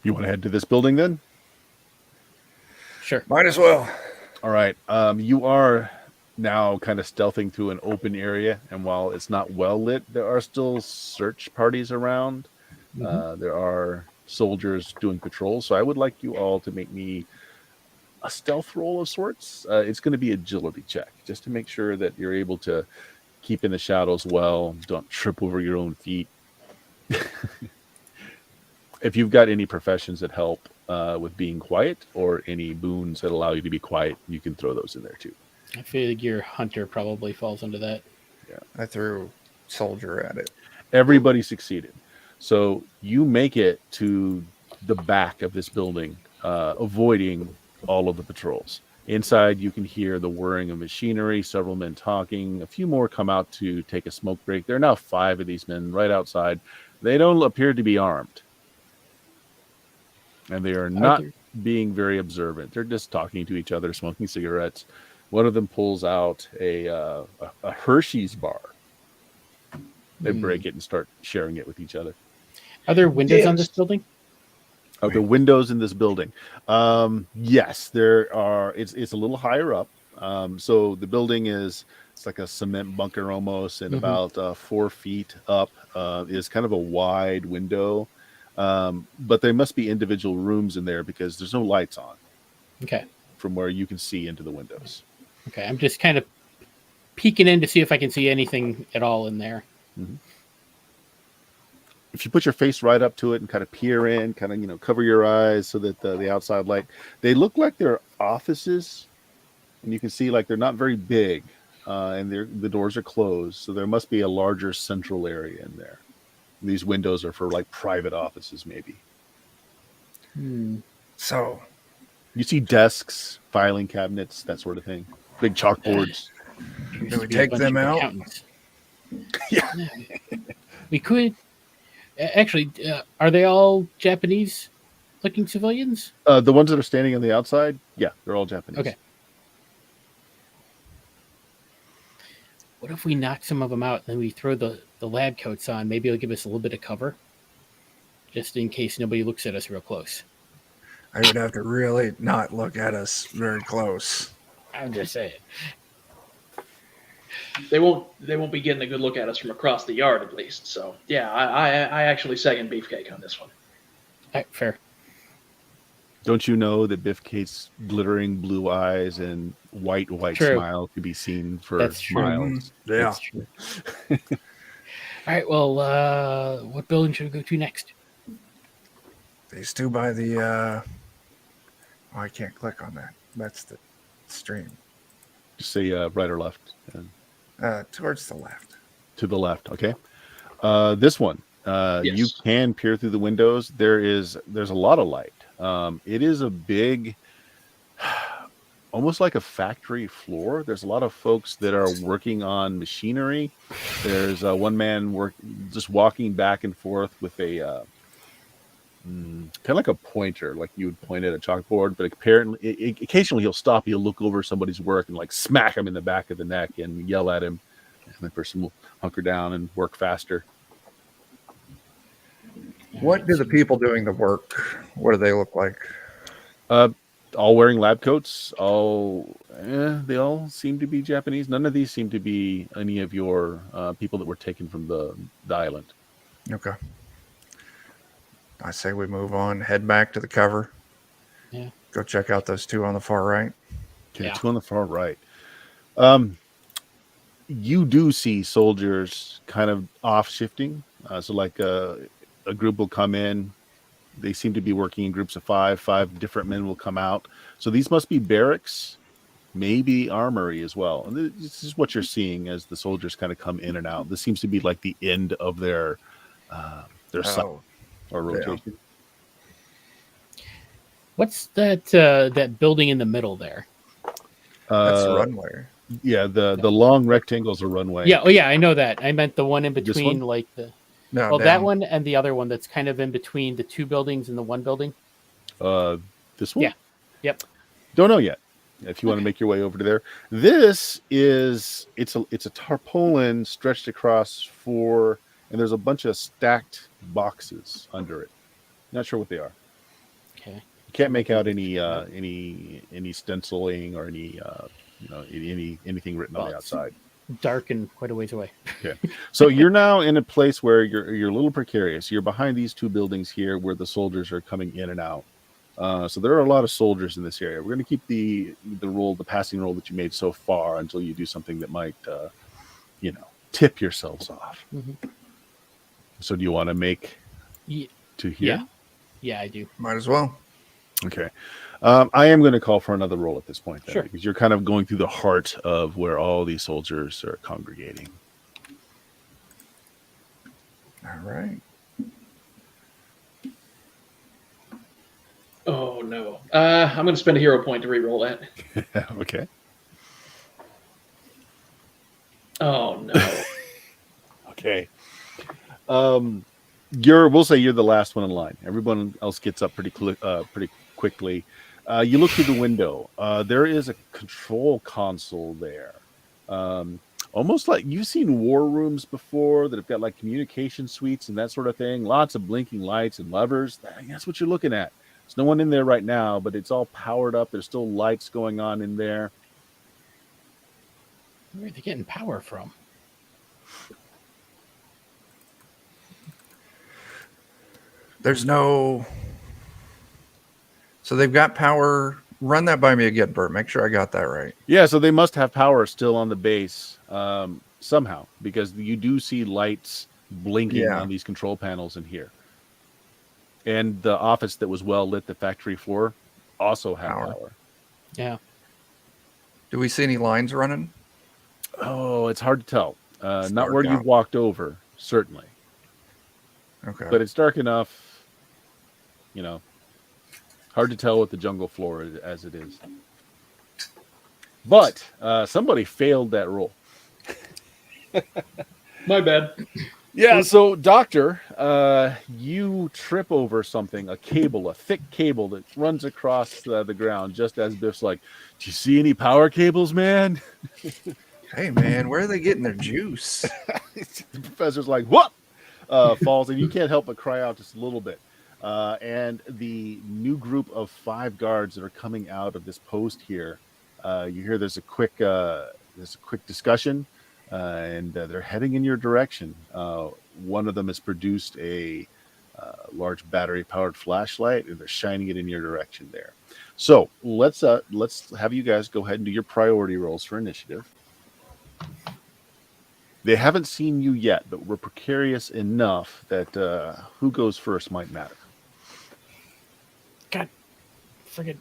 You want to head to this building then? Sure. Might as well. All right. You are now kind of stealthing through an open area, and while it's not well lit, there are still search parties around. There are soldiers doing patrols, so I would like you all to make me a stealth roll of sorts. It's going to be agility check, just to make sure that you're able to keep in the shadows well, don't trip over your own feet. If you've got any professions that help with being quiet, or any boons that allow you to be quiet, you can throw those in there too. I feel like your hunter probably falls under that. I threw soldier at it. Everybody succeeded. So you make it to the back of this building, avoiding all of the patrols. Inside, you can hear the whirring of machinery, several men talking. A few more come out to take a smoke break. There are now 5 of these men right outside. They don't appear to be armed. And they are not being very observant. They're just talking to each other, smoking cigarettes. One of them pulls out a Hershey's bar. They break it and start sharing it with each other. Are there windows on this building? Of the windows in this building, yes, there are. It's a little higher up. So the building it's like a cement bunker almost, and about 4 feet up is kind of a wide window. But there must be individual rooms in there because there's no lights on. Okay. From where you can see into the windows. Okay, I'm just kind of peeking in to see if I can see anything at all in there. If you put your face right up to it and kind of peer in, kind of cover your eyes so that the outside light, they look like they're offices, and you can see like they're not very big, and the doors are closed, so there must be a larger central area in there. These windows are for like private offices, maybe. So You see desks, filing cabinets, that sort of thing. Big chalkboards. do we take them out? Yeah. We could. Actually, are they all Japanese-looking civilians? The ones that are standing on the outside, yeah, they're all Japanese. Okay. What if we knock some of them out and then we throw the lab coats on? Maybe it'll give us a little bit of cover, just in case nobody looks at us real close. I would have to really not look at us very close. I'm just saying. They won't be getting a good look at us from across the yard, at least. So yeah, I actually second Beefcake on this one. All right, fair. Don't you know that Biffcate's glittering blue eyes and white True. smile could be seen for That's true. miles? Yeah. That's true. All right, well, what building should we go to next? These two by the oh, I can't click on that. That's the stream. Just say right or left. Towards the left. To the left, okay. This one, Yes. you can peer through the windows. There's a lot of light. It is a big, almost like a factory floor. There's a lot of folks that are working on machinery. There's one man just walking back and forth with a kind of like a pointer, like you would point at a chalkboard. But apparently, occasionally he'll stop. He'll look over somebody's work and like smack him in the back of the neck and yell at him. And the person will hunker down and work faster. What do the people doing the work, what do they look like? All wearing lab coats. They all seem to be Japanese. None of these seem to be any of your people that were taken from the island. Okay. I say we move on, head back to the cover. Yeah. Go check out those two on the far right. Okay, Yeah. 2 on the far right. You do see soldiers kind of off shifting. So like a group will come in. They seem to be working in groups of 5. 5 different men will come out. So these must be barracks, maybe armory as well. And this is what you're seeing as the soldiers kind of come in and out. This seems to be like the end of their cycle or rotation. What's that building in the middle there? That's the runway. Yeah, the long rectangle's a runway. Yeah, oh yeah, I know that. I meant the one in This between, one? like the. No, Well, that down. one and the other one that's kind of in between the two buildings and the one building. This one? Yeah. Yep. Don't know yet. If you want to make your way over to there, it's a tarpaulin stretched across four, and there's a bunch of stacked boxes under it. Not sure what they are. Okay. You can't make out any stenciling or anything written on the outside. Dark and quite a ways away. Okay, so you're now in a place where you're a little precarious. You're behind these two buildings here, where the soldiers are coming in and out. So there are a lot of soldiers in this area. We're going to keep the passing roll that you made so far until you do something that might, tip yourselves off. Mm-hmm. So do you want to make to here? Yeah, I do. Might as well. Okay. I am going to call for another roll at this point, then, Sure. because you're kind of going through the heart of where all these soldiers are congregating. All right. Oh no! I'm going to spend a hero point to re-roll that. Okay. Oh no! Okay. We'll say you're the last one in line. Everyone else gets up pretty quickly. You look through the window. There is a control console there. Almost like you've seen war rooms before that have got like communication suites and that sort of thing. Lots of blinking lights and levers. That's what you're looking at. There's no one in there right now, but it's all powered up. There's still lights going on in there. Where are they getting power from? There's no. So they've got power. Run that by me again, Bert. Make sure I got that right. Yeah, so they must have power still on the base somehow, because you do see lights blinking on these control panels in here. And the office that was well lit, the factory floor, also had power. Yeah. Do we see any lines running? Oh, it's hard to tell. It's Not dark where out. you've walked over, certainly. Okay. But it's dark enough, hard to tell with the jungle floor as it is. But somebody failed that roll. My bad. Yeah, so Doctor, you trip over something, a thick cable that runs across the ground just as Biff's like, do you see any power cables, man? Hey, man, where are they getting their juice? The professor's like, what? Falls, and you can't help but cry out just a little bit. And the new group of 5 guards that are coming out of this post here, you hear there's a quick discussion. And they're heading in your direction. One of them has produced a large battery-powered flashlight, and they're shining it in your direction there. So let's have you guys go ahead and do your priority rolls for initiative. They haven't seen you yet, but we're precarious enough that who goes first might matter. God, frickin'.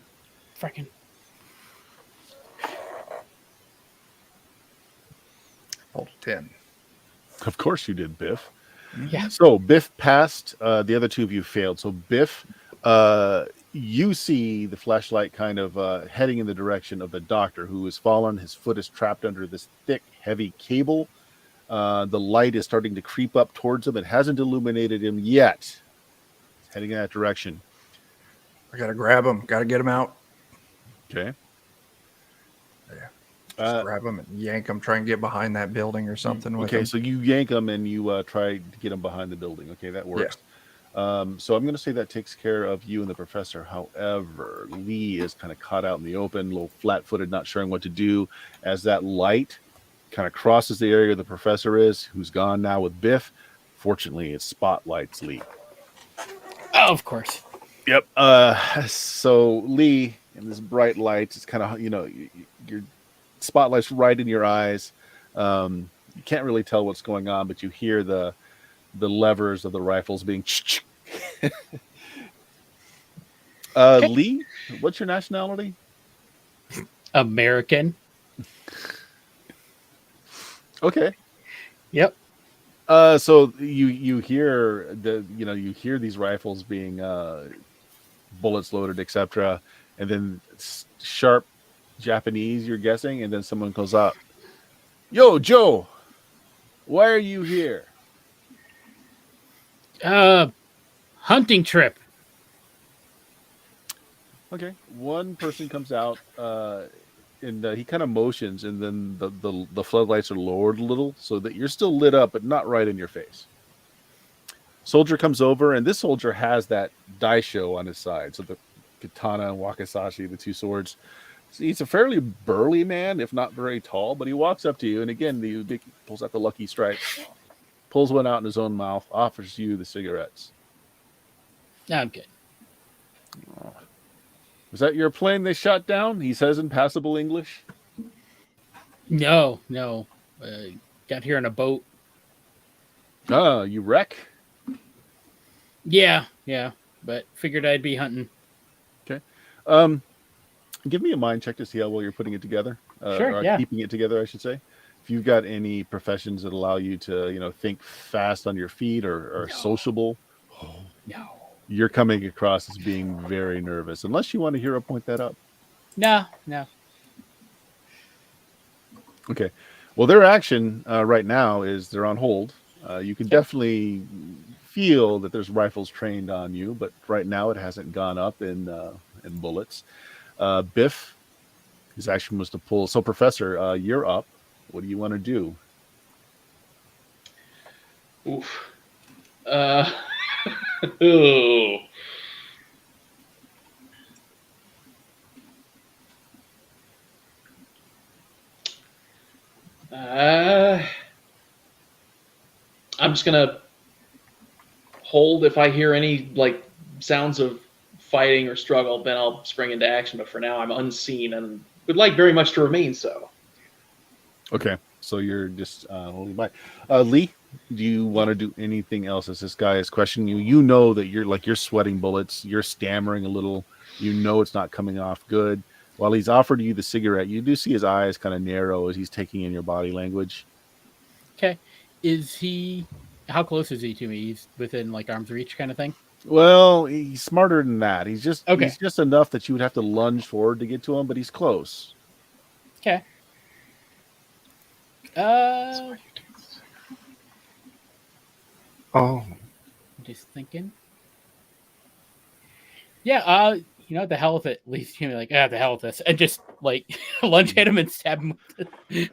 Hold 10. Of course you did, Biff. Yeah. So Biff passed. The other two of you failed. So Biff, you see the flashlight kind of heading in the direction of the doctor, who has fallen. His foot is trapped under this thick, heavy cable. The light is starting to creep up towards him. It hasn't illuminated him yet. It's heading in that direction. I got to grab him. Got to get him out. Okay. Just grab him and yank him. Try and get behind that building or something. With Okay, him. so you yank him and you try to get him behind the building. Okay, that works. So I'm going to say that takes care of you and the professor. However, Lee is kind of caught out in the open, a little flat-footed, not sure what to do. As that light kind of crosses the area the professor is, who's gone now with Biff. Fortunately, it spotlights Lee. Oh, of course. Yep. So Lee, in this bright light, it's kind of, your spotlight's right in your eyes. You can't really tell what's going on, but you hear the levers of the rifles being. Lee, what's your nationality? American. Okay. Yep. So you hear you hear these rifles being bullets loaded, etc., and then sharp Japanese, you're guessing, and then someone goes up, "Yo, Joe, why are you here?" Hunting trip. Okay. One person comes out, and he kind of motions, and then the floodlights are lowered a little so that you're still lit up, but not right in your face. Soldier comes over, and this soldier has that daisho on his side. So the katana and wakizashi, the two swords. So he's a fairly burly man, if not very tall, but he walks up to you, and again, he pulls out the lucky strike, pulls one out in his own mouth, offers you the cigarettes. No, I'm good. Was that your plane they shot down? He says in passable English. No. Got here on a boat. You wreck? Yeah. But figured I'd be hunting. Okay. Give me a mind check to see how well you're putting it together. Sure, or yeah. Keeping it together, I should say. If you've got any professions that allow you to, think fast on your feet or No. sociable, No. you're coming across as being very nervous. Unless you want to hero point that up. No. Okay. Well, their action right now is they're on hold. You can definitely feel that there's rifles trained on you, but right now it hasn't gone up in bullets. Biff, his action was to pull. So, Professor, you're up. What do you want to do? Oof. Ooh. I'm just gonna hold. If I hear any sounds of fighting or struggle, then I'll spring into action. But for now, I'm unseen and would like very much to remain so. Okay, so you're just holding by. Lee, do you want to do anything else as this guy is questioning you? You know that you're sweating bullets. You're stammering a little. You know it's not coming off good. While he's offered you the cigarette, you do see his eyes kind of narrow as he's taking in your body language. Okay. How close is he to me? He's within arm's reach kind of thing? Well, he's smarter than that. He's just Okay. enough that you would have to lunge forward to get to him, but he's close. Okay. Oh. Just thinking. Yeah, the hell with it. At least the hell with this. And just lunge at him and stab him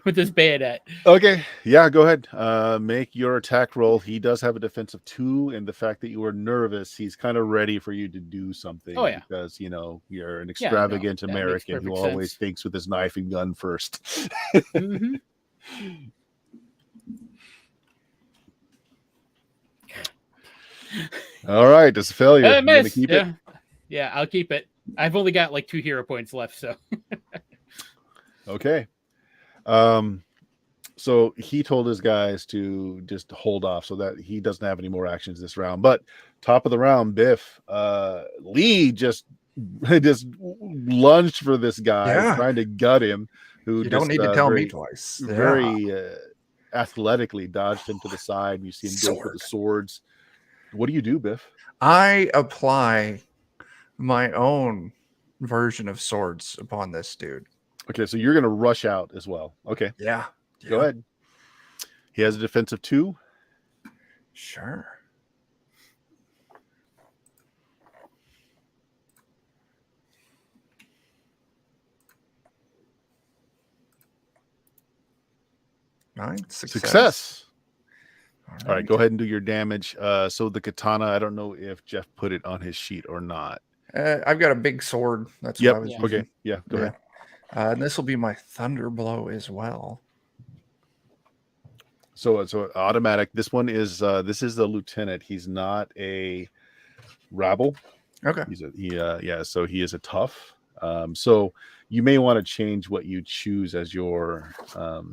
with this bayonet. Okay. Yeah, go ahead. Make your attack roll. He does have a defense of 2, and the fact that you were nervous, he's kind of ready for you to do something. Oh, yeah. Because, you're an extravagant that makes American who perfect always sense. thinks with his knife and gun first. Mm-hmm. All right, it's a failure. You gonna Miss. keep Yeah. it? Yeah, I'll keep it. I've only got 2 hero points left, so. Okay. So he told his guys to just hold off so that he doesn't have any more actions this round. But top of the round, Biff, Lee just lunged for this guy, trying to gut him. Who You don't need to tell me twice. Very athletically dodged him to the side. And you see him go for the swords. What do you do, Biff? I apply my own version of swords upon this dude. Okay, so you're going to rush out as well. Okay. Yeah. Go ahead. He has a defense of 2. Sure. Success. All right, go ahead and do your damage. So the katana, I don't know if Jeff put it on his sheet or not. I've got a big sword. That's what I was using. Okay. Yeah, go ahead. And this will be my thunder blow as well. So automatic. This one is this is the lieutenant. He's not a rabble. Okay. So he is a tough. So you may want to change what you choose as your So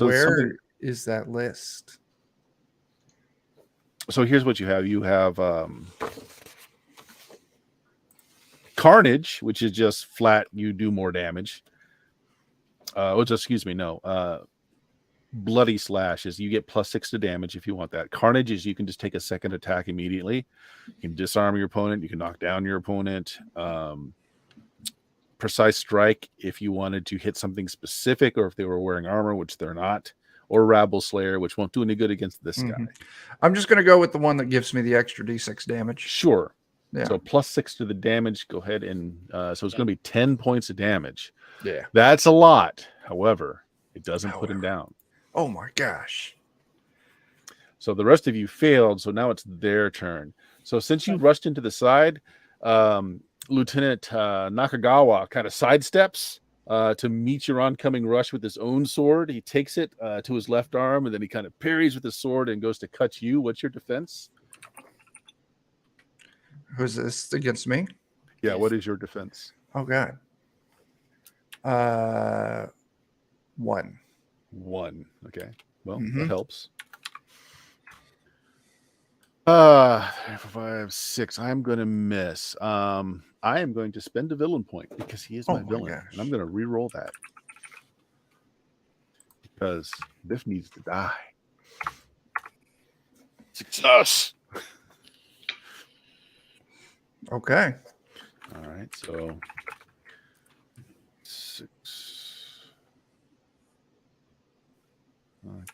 where is that list? So here's what you have. You have Carnage, which is just flat, you do more damage. Bloody Slash is you get +6 to damage if you want that. Carnage is you can just take a second attack immediately. You can disarm your opponent. You can knock down your opponent. Precise Strike if you wanted to hit something specific, or if they were wearing armor, which they're not, or Rabble Slayer, which won't do any good against this guy. I'm just going to go with the one that gives me the extra d6 damage. Sure. Yeah. So +6 to the damage. Go ahead and so it's going to be 10 points of damage. Yeah. That's a lot. However, it doesn't put him down. Oh my gosh. So the rest of you failed. So now it's their turn. So since you rushed into the side, Lieutenant Nakagawa kind of sidesteps to meet your oncoming rush with his own sword. He takes it to his left arm, and then he kind of parries with his sword and goes to cut you. What's your defense? Who's this against me? Yeah, what is your defense? Oh God. 1. 1. Okay. Well, Mhm. that helps. 5, 6. I'm going to miss. I am going to spend a villain point because he is my villain. gosh. And I'm going to re-roll that. Because Biff needs to die. Success! Okay. All right, so 6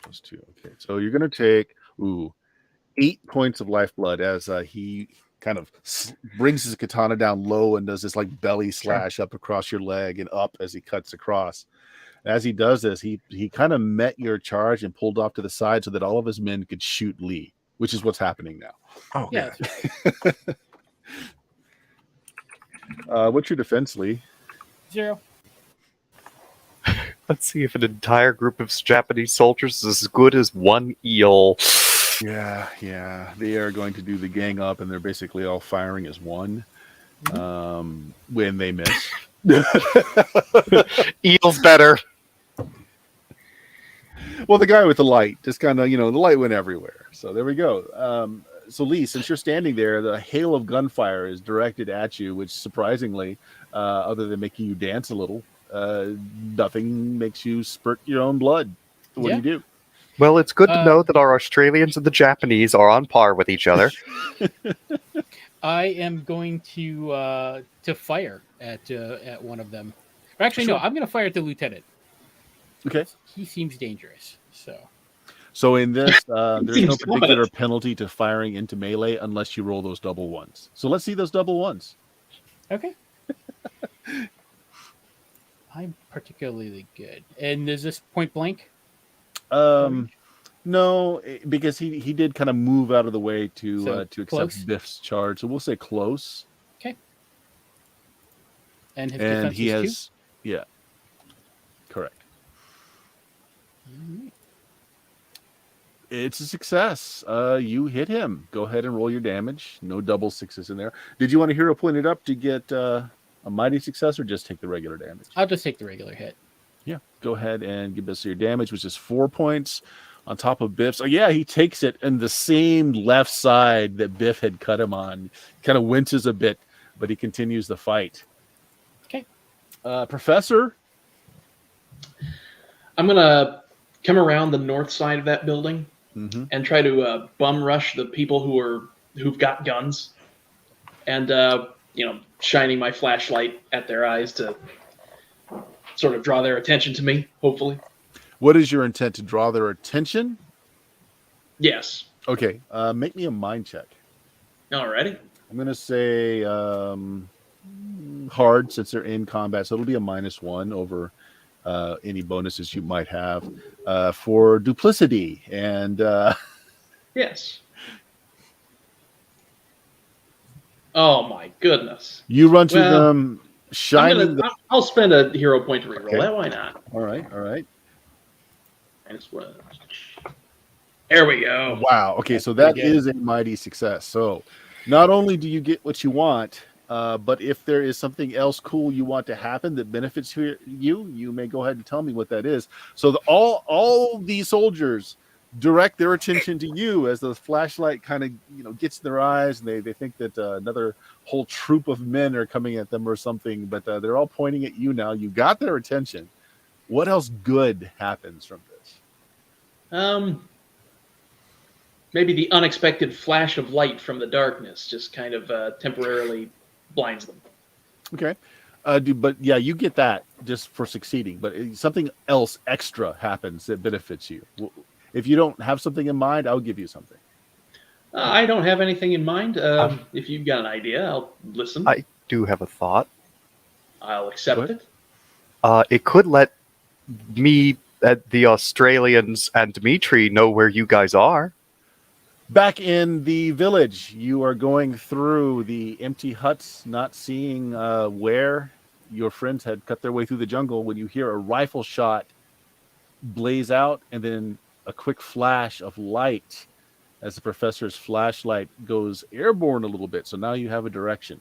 plus 2. Okay, so you're going to take 8 points of lifeblood as he kind of brings his katana down low and does this like belly slash up across your leg and up as he cuts across. As he does this, he kind of met your charge and pulled off to the side so that all of his men could shoot Lee, which is what's happening now. Oh Yeah. God. What's your defense, Lee? 0. Let's see if an entire group of Japanese soldiers is as good as one eel. Yeah. They are going to do the gang up, and they're basically all firing as one when they miss. Eel's better. Well, the guy with the light just kind of, the light went everywhere. So there we go. So Lee, since you're standing there, the hail of gunfire is directed at you, which surprisingly, other than making you dance a little, nothing makes you spurt your own blood. What do you do? Well, it's good to know that our Australians and the Japanese are on par with each other. I am going to fire at one of them. Or actually, no, I'm going to fire at the lieutenant. Okay. He seems dangerous. So in this, there's no Seems particular dominant. penalty to firing into melee unless you roll those double ones. So let's see those double ones. Okay. I'm particularly good. And is this point blank? No, because he did kind of move out of the way to accept close? Biff's charge. So we'll say close. Okay. And his And defense he is has, yeah, correct. 2? It's a success. You hit him. Go ahead and roll your damage. No double sixes in there. Did you want a hero point it up to get a mighty success, or just take the regular damage? I'll just take the regular hit. Yeah. Go ahead and give us your damage, which is 4 points on top of Biff's. Oh, yeah, he takes it in the same left side that Biff had cut him on. Kind of winces a bit, but he continues the fight. Okay. Professor? I'm gonna come around the north side of that building Mm-hmm. and try to bum rush the people who've got guns, and shining my flashlight at their eyes to sort of draw their attention to me. Hopefully, What is your intent? To draw their attention? yes. Okay. Make me a mind check. Alrighty. I'm going to say hard since they're in combat. So it'll be a -1 over any bonuses you might have for duplicity. And Yes. Oh my goodness. you run to Well, them shining. I'll spend a hero point to reroll Okay. that. Why not? All right. -1. There we go. Wow. Okay, That's so that pretty good. is a mighty success. So not only do you get what you want, but if there is something else cool you want to happen that benefits you, you may go ahead and tell me what that is. So all these soldiers direct their attention to you as the flashlight kind of gets in their eyes, and they think that another whole troop of men are coming at them or something. But they're all pointing at you now. You got their attention. What else good happens from this? Maybe the unexpected flash of light from the darkness just kind of temporarily blinds them. Okay. But yeah, you get that just for succeeding. But something else extra happens that benefits you. If you don't have something in mind, I'll give you something. I don't have anything in mind. Uh, If you've got an idea, I'll listen. I do have a thought. I'll Go accept ahead. it. It could let me, the Australians, and Dimitri know where you guys are. Back in the village, you are going through the empty huts, not seeing where your friends had cut their way through the jungle when you hear a rifle shot blaze out and then a quick flash of light as the professor's flashlight goes airborne a little bit. So now you have a direction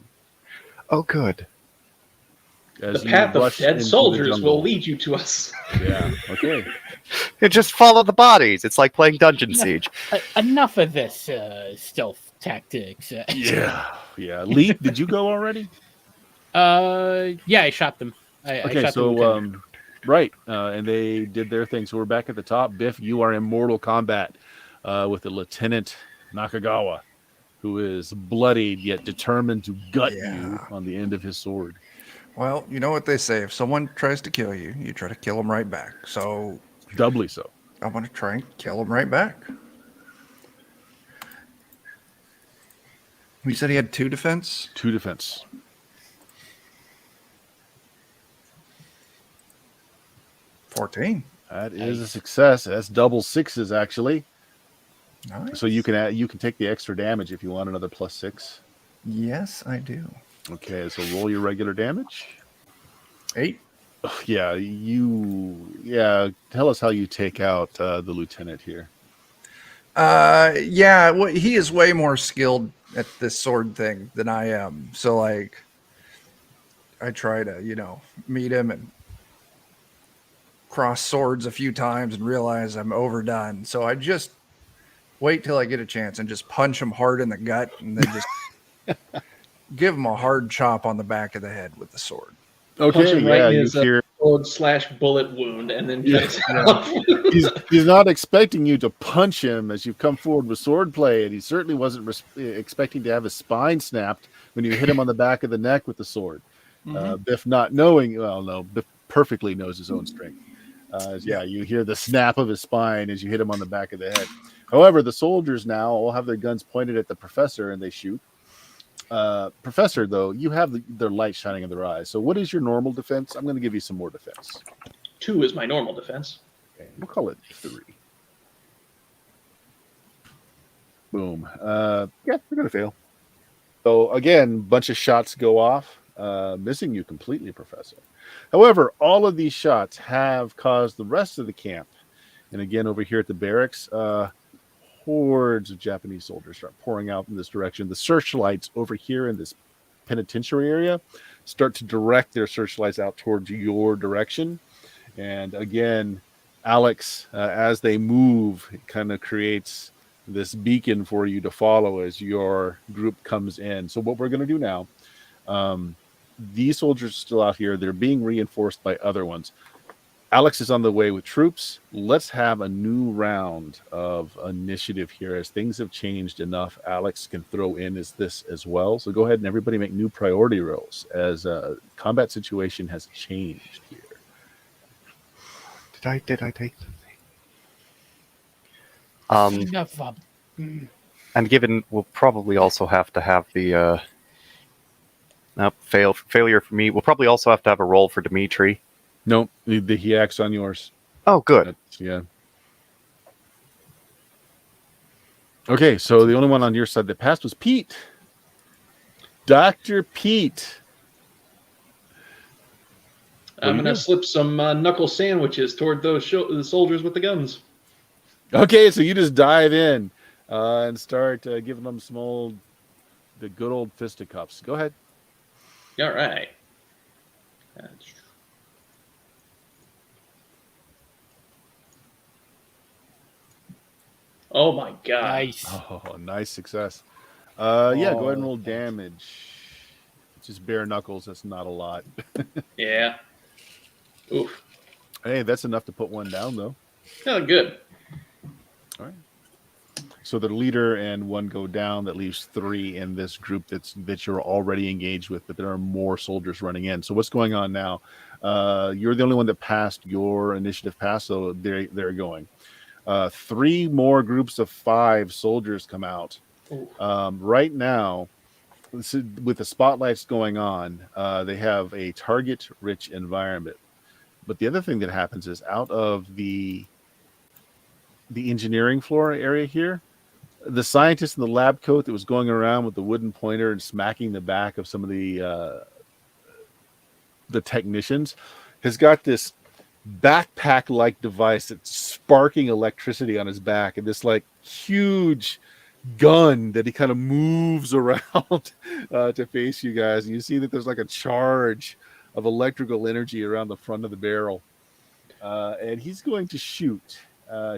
Oh, good. as The you path of rush dead into the soldiers jungle. will lead you to us. Yeah. Okay. You just follow the bodies. It's like playing Dungeon Siege. Enough of this stealth tactics. Yeah. Yeah. Lee, did you go already? Yeah, I shot them. I Okay. shot the So lieutenant. right, and they did their thing. So we're back at the top. Biff, you are in mortal combat with the Lieutenant Nakagawa, who is bloodied yet determined to gut you Yeah. on the end of his sword. Well, you know what they say. If someone tries to kill you, you try to kill them right back. So Doubly so. I'm going to try and kill them right back. You said he had 2 defense? 2 defense. 14. That is a success. That's double sixes actually. Nice. So you can take the extra damage if you want another +6. Yes, I do. Okay, so roll your regular damage. 8. Yeah, tell us how you take out the lieutenant here. Yeah, well, he is way more skilled at this sword thing than I am. So, like, I try to, meet him and cross swords a few times and realize I'm overdone. So I just wait till I get a chance and just punch him hard in the gut and then just give him a hard chop on the back of the head with the sword. Punch Okay, him right yeah, in you his hear sword/bullet wound, and then Yeah, cuts yeah. off. he's not expecting you to punch him as you've come forward with swordplay, and he certainly wasn't expecting to have his spine snapped when you hit him on the back of the neck with the sword. Biff not knowing, well, no, Biff perfectly knows his own strength. Yeah, you hear the snap of his spine as you hit him on the back of the head. However, the soldiers now all have their guns pointed at the professor and they shoot. Professor, though, you have their light shining in their eyes. So what is your normal defense? I'm going to give you some more defense. 2 is my normal defense. Okay, we'll call it 3. Boom. Yeah, we're going to fail. So again, bunch of shots go off, missing you completely, Professor. However, all of these shots have caused the rest of the camp, and again over here at the barracks, hordes of Japanese soldiers start pouring out in this direction. The searchlights over here in this penitentiary area start to direct their searchlights out towards your direction. And again, Alex, as they move, it kind of creates this beacon for you to follow as your group comes in. So what we're going to do now, these soldiers are still out here. They're being reinforced by other ones. Alex is on the way with troops. Let's have a new round of initiative here as things have changed enough. Alex can throw in this as well. So go ahead and everybody make new priority rolls as combat situation has changed here. Did I take Enough of and given we'll probably also have to have the failure for me. We'll probably also have to have a roll for Dimitri. Nope, he acts on yours. Oh, good. Yeah. Okay, so the only one on your side that passed was Pete. Dr. Pete. I'm going to slip some knuckle sandwiches toward those the soldiers with the guns. Okay, so you just dive in and start giving them the good old fisticuffs. Go ahead. All right. Oh my god. nice. Oh, nice success. Yeah, go ahead and roll thanks. damage. It's just bare knuckles. That's not a lot. Yeah. Oof. Hey, that's enough to put one down, though. Oh, good. All right. So the leader and one go down. That leaves 3 in this group that you're already engaged with, but there are more soldiers running in. So what's going on now? You're the only one that passed your initiative pass, so they're going. 3 more groups of 5 soldiers come out. Right now, with the spotlights going on, they have a target-rich environment. But the other thing that happens is out of the engineering floor area here, the scientist in the lab coat that was going around with the wooden pointer and smacking the back of some of the technicians has got this backpack-like device that's sparking electricity on his back, and this like huge gun that he kind of moves around to face you guys. And you see that there's like a charge of electrical energy around the front of the barrel, and he's going to shoot.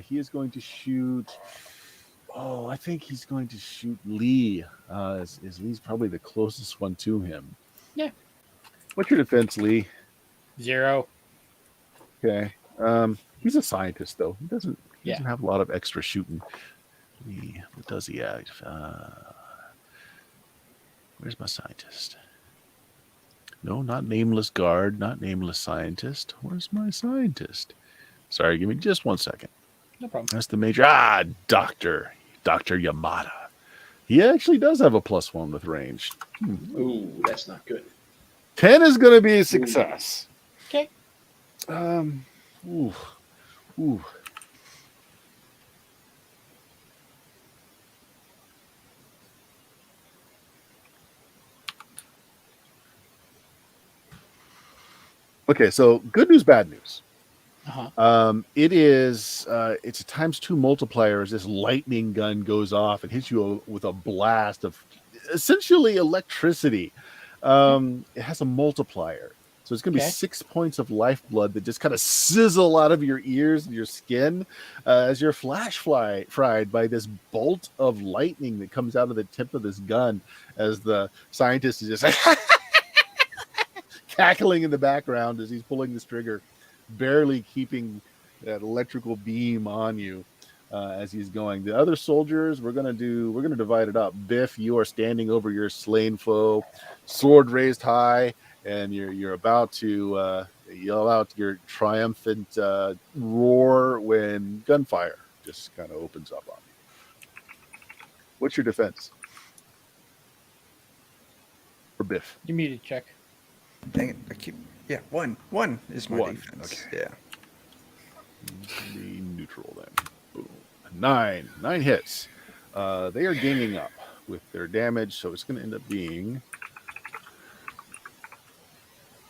He is going to shoot. Oh, I think he's going to shoot Lee. As Lee's probably the closest one to him. Yeah. What's your defense, Lee? 0. Okay. He's a scientist, though. He doesn't have a lot of extra shooting. What does he have? Where's my scientist? No, not nameless guard, not nameless scientist. Where's my scientist? Sorry, give me just 1 second. No problem. That's the major. Dr. Yamada. He actually does have a +1 with range. Ooh, that's not good. 10 is going to be a success. Okay. Ooh. Okay, so good news, bad news. It's a ×2 multiplier as this lightning gun goes off and hits you with a blast of essentially electricity. It has a multiplier. So it's going to be 6 points of lifeblood that just kind of sizzle out of your ears and your skin as you're fried by this bolt of lightning that comes out of the tip of this gun as the scientist is just cackling in the background as he's pulling this trigger, barely keeping that electrical beam on you as he's going. The other soldiers, we're gonna divide it up. Biff, you are standing over your slain foe, sword raised high, and you're about to yell out your triumphant roar when gunfire just kind of opens up on you. What's your defense? For Biff. You need to check. Dang it! One is my 1. defense. Okay. Yeah. Be neutral then. Boom. 9 hits. They are ganging up with their damage, so it's going to end up being.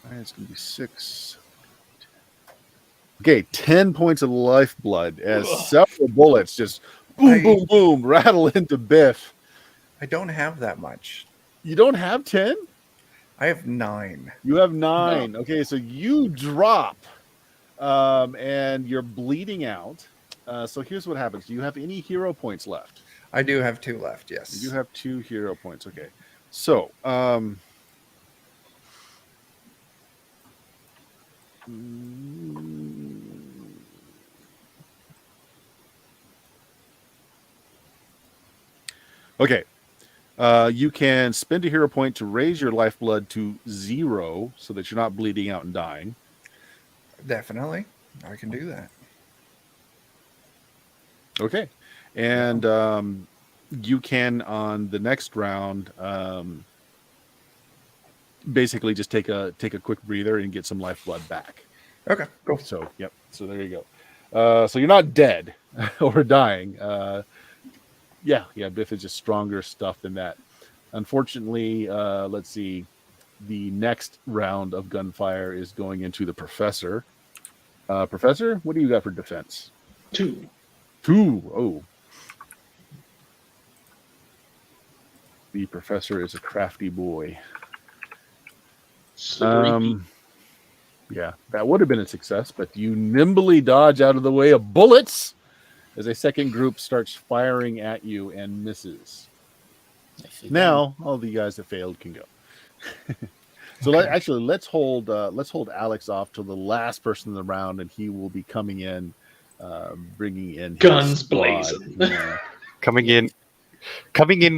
It's going to be 6. Okay, 10 points of lifeblood as several bullets just boom rattle into Biff. I don't have that much. You don't have 10? I have 9. You have 9. No. Okay, so you drop, and you're bleeding out. So here's what happens. Do you have any hero points left? I do have 2 left, yes. You have 2 hero points. Okay. So, okay. You can spend a hero point to raise your lifeblood to 0 so that you're not bleeding out and dying. Definitely. I can do that. Okay. And you can, on the next round, basically just take a quick breather and get some lifeblood back. Okay, cool. So, yep. So there you go. So you're not dead or dying. Yeah, Biff is just stronger stuff than that. Unfortunately, let's see. The next round of gunfire is going into the professor. Professor, what do you got for defense? 2. 2. Oh. The professor is a crafty boy. Yeah, that would have been a success, but you nimbly dodge out of the way of bullets as a second group starts firing at you and misses. Now, all the guys that failed can go. So let's hold Alex off to the last person in the round, and he will be coming in, bringing in guns blazing. Yeah. coming in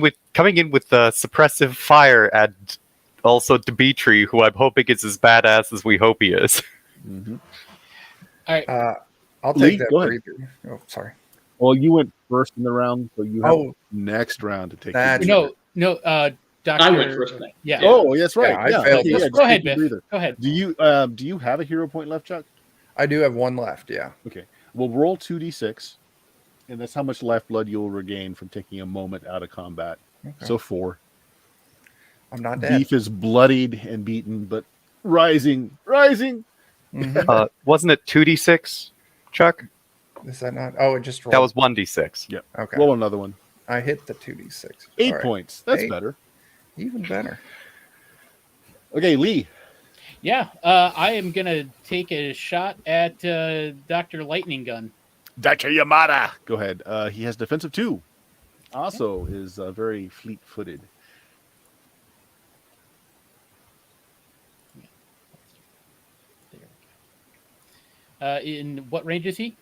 with suppressive fire, and also Dimitri, who I'm hoping is as badass as we hope he is. Mm-hmm. All right. I'll Lee, take that go ahead. breather. Oh, sorry. Well, you went first in the round, so you have Oh, next round to take. that's your No, Doctor. I went first. Yeah. Oh, that's right. Yeah, I Yeah, failed. okay, Let's yeah, go just ahead, take your Biff. breather. Go ahead. Do you have a hero point left, Chuck? I do have one left. Yeah. Okay. Well, roll 2d6, and that's how much life blood you'll regain from taking a moment out of combat. Okay. So 4. I'm not dead. Beef is bloodied and beaten, but rising. Mhm. Wasn't it 2d6, Chuck? Is that not? Oh, it just rolled. That was 1d6. Yep. Okay. Roll another one. I hit the 2d6. 8 All right. points. That's 8. better. Even better. Okay, Lee. Yeah. I am gonna take a shot at Dr. Lightning Gun. Dr. Yamada. Go ahead. He has defensive 2. Also is very fleet-footed. In what range is he?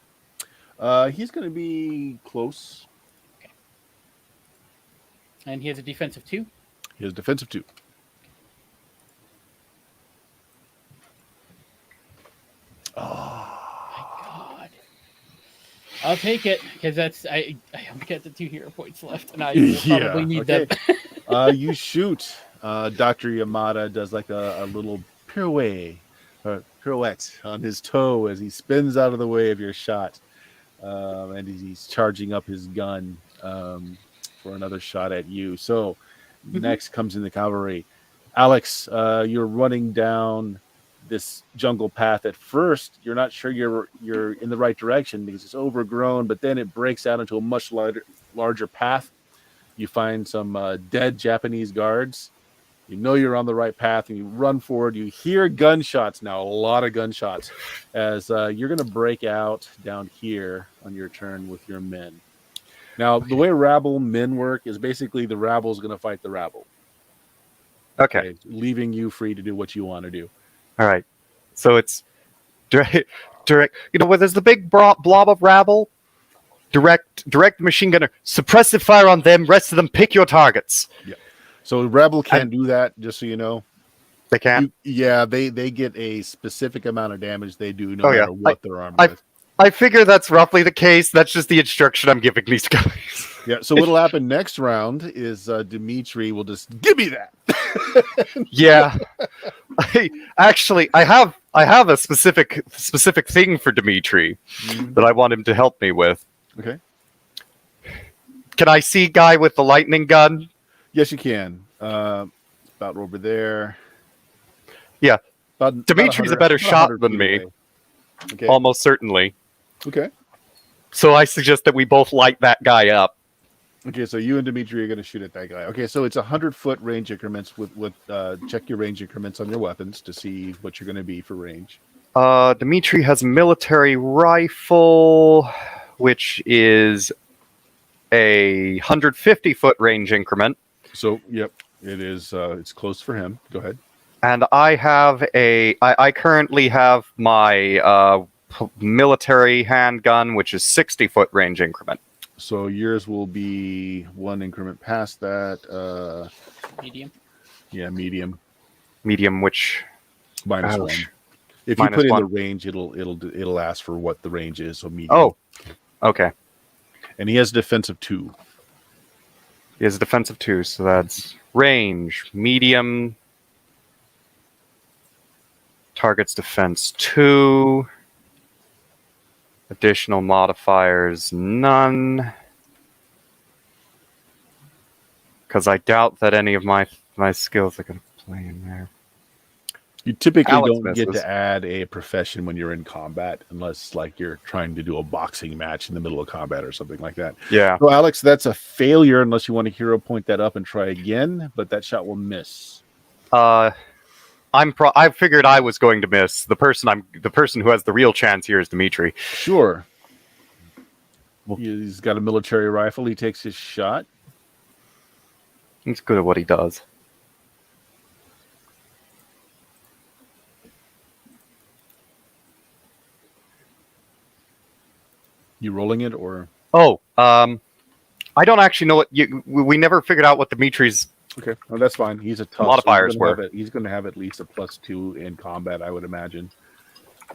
He's going to be close. And he has a defensive 2. He has defensive 2. God. I'll take it because that's I only got the 2 hero points left, and I Yeah, probably need okay. them. You shoot. Dr. Yamada does like a little pirouette on his toe as he spins out of the way of your shot. And he's charging up his gun for another shot at you. So next comes in the cavalry. Alex, you're running down this jungle path. At first, you're not sure you're in the right direction because it's overgrown, but then it breaks out into a much larger path. You find some dead Japanese guards. You know you're on the right path, and you run forward. You hear gunshots now, a lot of gunshots, as you're going to break out down here on your turn with your men. Now, the way rabble men work is basically the rabble is going to fight the rabble. Okay. Leaving you free to do what you want to do. All right. So it's direct. You know, where there's the big blob of rabble, direct machine gunner, suppressive fire on them. Rest of them, pick your targets. Yeah. So rabble can't do that. Just so you know, They can. They get a specific amount of damage. They do no matter what they're armed with. I figure that's roughly the case. That's just the instruction I'm giving these guys. Yeah. So what'll happen next round is Dimitri will just give me that. Yeah. I have a specific thing for Dimitri that I want him to help me with. Okay. Can I see guy with the lightning gun? Yes, you can. About over there. Yeah. Dimitri's Dimitri's a better shot than me. Okay. Almost certainly. Okay. So I suggest that we both light that guy up. Okay, so you and Dimitri are going to shoot at that guy. Okay, so it's 100-foot range increments with check your range increments on your weapons to see what you're going to be for range. Dimitri has a military rifle, which is a 150-foot range increment. So, yep, it is. It's close for him. Go ahead. And I currently have my military handgun, which is 60-foot range increment. So yours will be one increment past that. Medium. Yeah, medium. Medium, which Minus ouch. 1. If Minus you put in one. the range, it'll ask for what the range is. So medium. Oh, okay. And he has defensive 2. He has a defensive 2, so that's range, medium, target's defense 2, additional modifiers none, because I doubt that any of my skills are going to play in there. You typically Alex don't get misses. to add a profession when you're in combat, unless like you're trying to do a boxing match in the middle of combat or something like that. Yeah. So Alex, that's a failure unless you want to hero point that up and try again, but that shot will miss. I figured I was going to miss. The person who has the real chance here is Dimitri. Sure. He's got a military rifle. He takes his shot. He's good at what he does. You rolling it or? Oh, I don't actually know what we never figured out what Dimitri's. Okay, well, that's fine. He's a tough. Modifiers he's going to have at least a +2 in combat, I would imagine.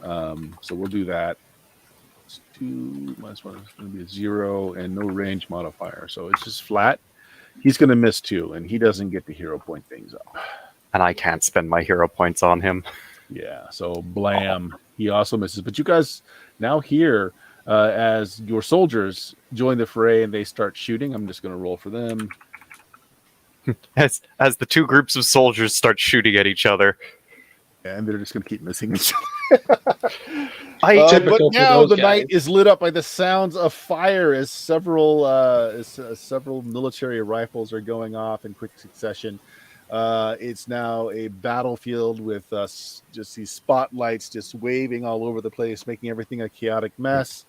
So we'll do that. It's 2 minus 1 is going to be a 0 and no range modifier. So it's just flat. He's going to miss 2, and he doesn't get to hero point things up. And I can't spend my hero points on him. Yeah, so blam. He also misses. But you guys now here, as your soldiers join the fray and they start shooting, I'm just going to roll for them. As the two groups of soldiers start shooting at each other. And they're just going to keep missing each I other. But Typical for now those the guys. night is lit up by the sounds of fire as several military rifles are going off in quick succession. It's now a battlefield with just these spotlights just waving all over the place, making everything a chaotic mess.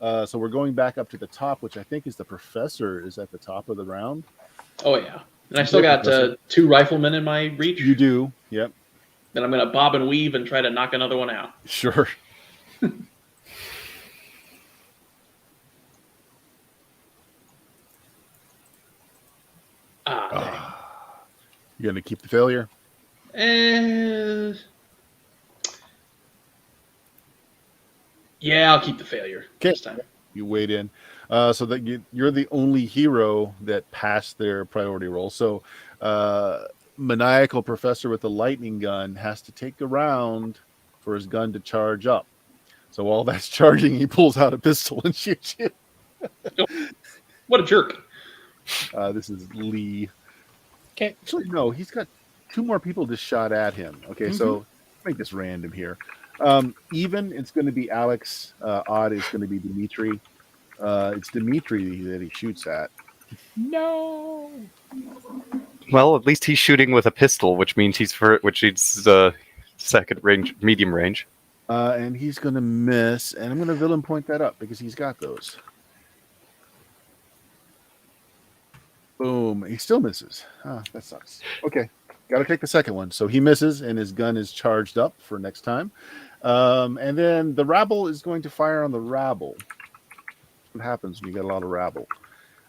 So we're going back up to the top, which I think is the professor is at the top of the round. Oh yeah, and I still got 2 riflemen in my reach. You do, yep, Then I'm going to bob and weave and try to knock another one out. sure. Dang. You're gonna keep the failure. Yeah, I'll keep the failure this time. You wade in, so that you're the only hero that passed their priority roll. So, maniacal professor with the lightning gun has to take a round for his gun to charge up. So while that's charging, he pulls out a pistol and shoots you. What a jerk. This is Lee. Okay. Actually, no, he's got 2 more people just shot at him. Okay, so make this random here. Even, it's going to be Alex. Odd is going to be Dimitri. It's Dimitri that he shoots at. No. Well, at least he's shooting with a pistol, which means he's second range, medium range. And he's going to miss. And I'm going to villain point that up because he's got those. Boom. He still misses. That sucks. Okay. Got to take the second one. So he misses and his gun is charged up for next time. And then the rabble is going to fire on the rabble. What happens when you get a lot of rabble?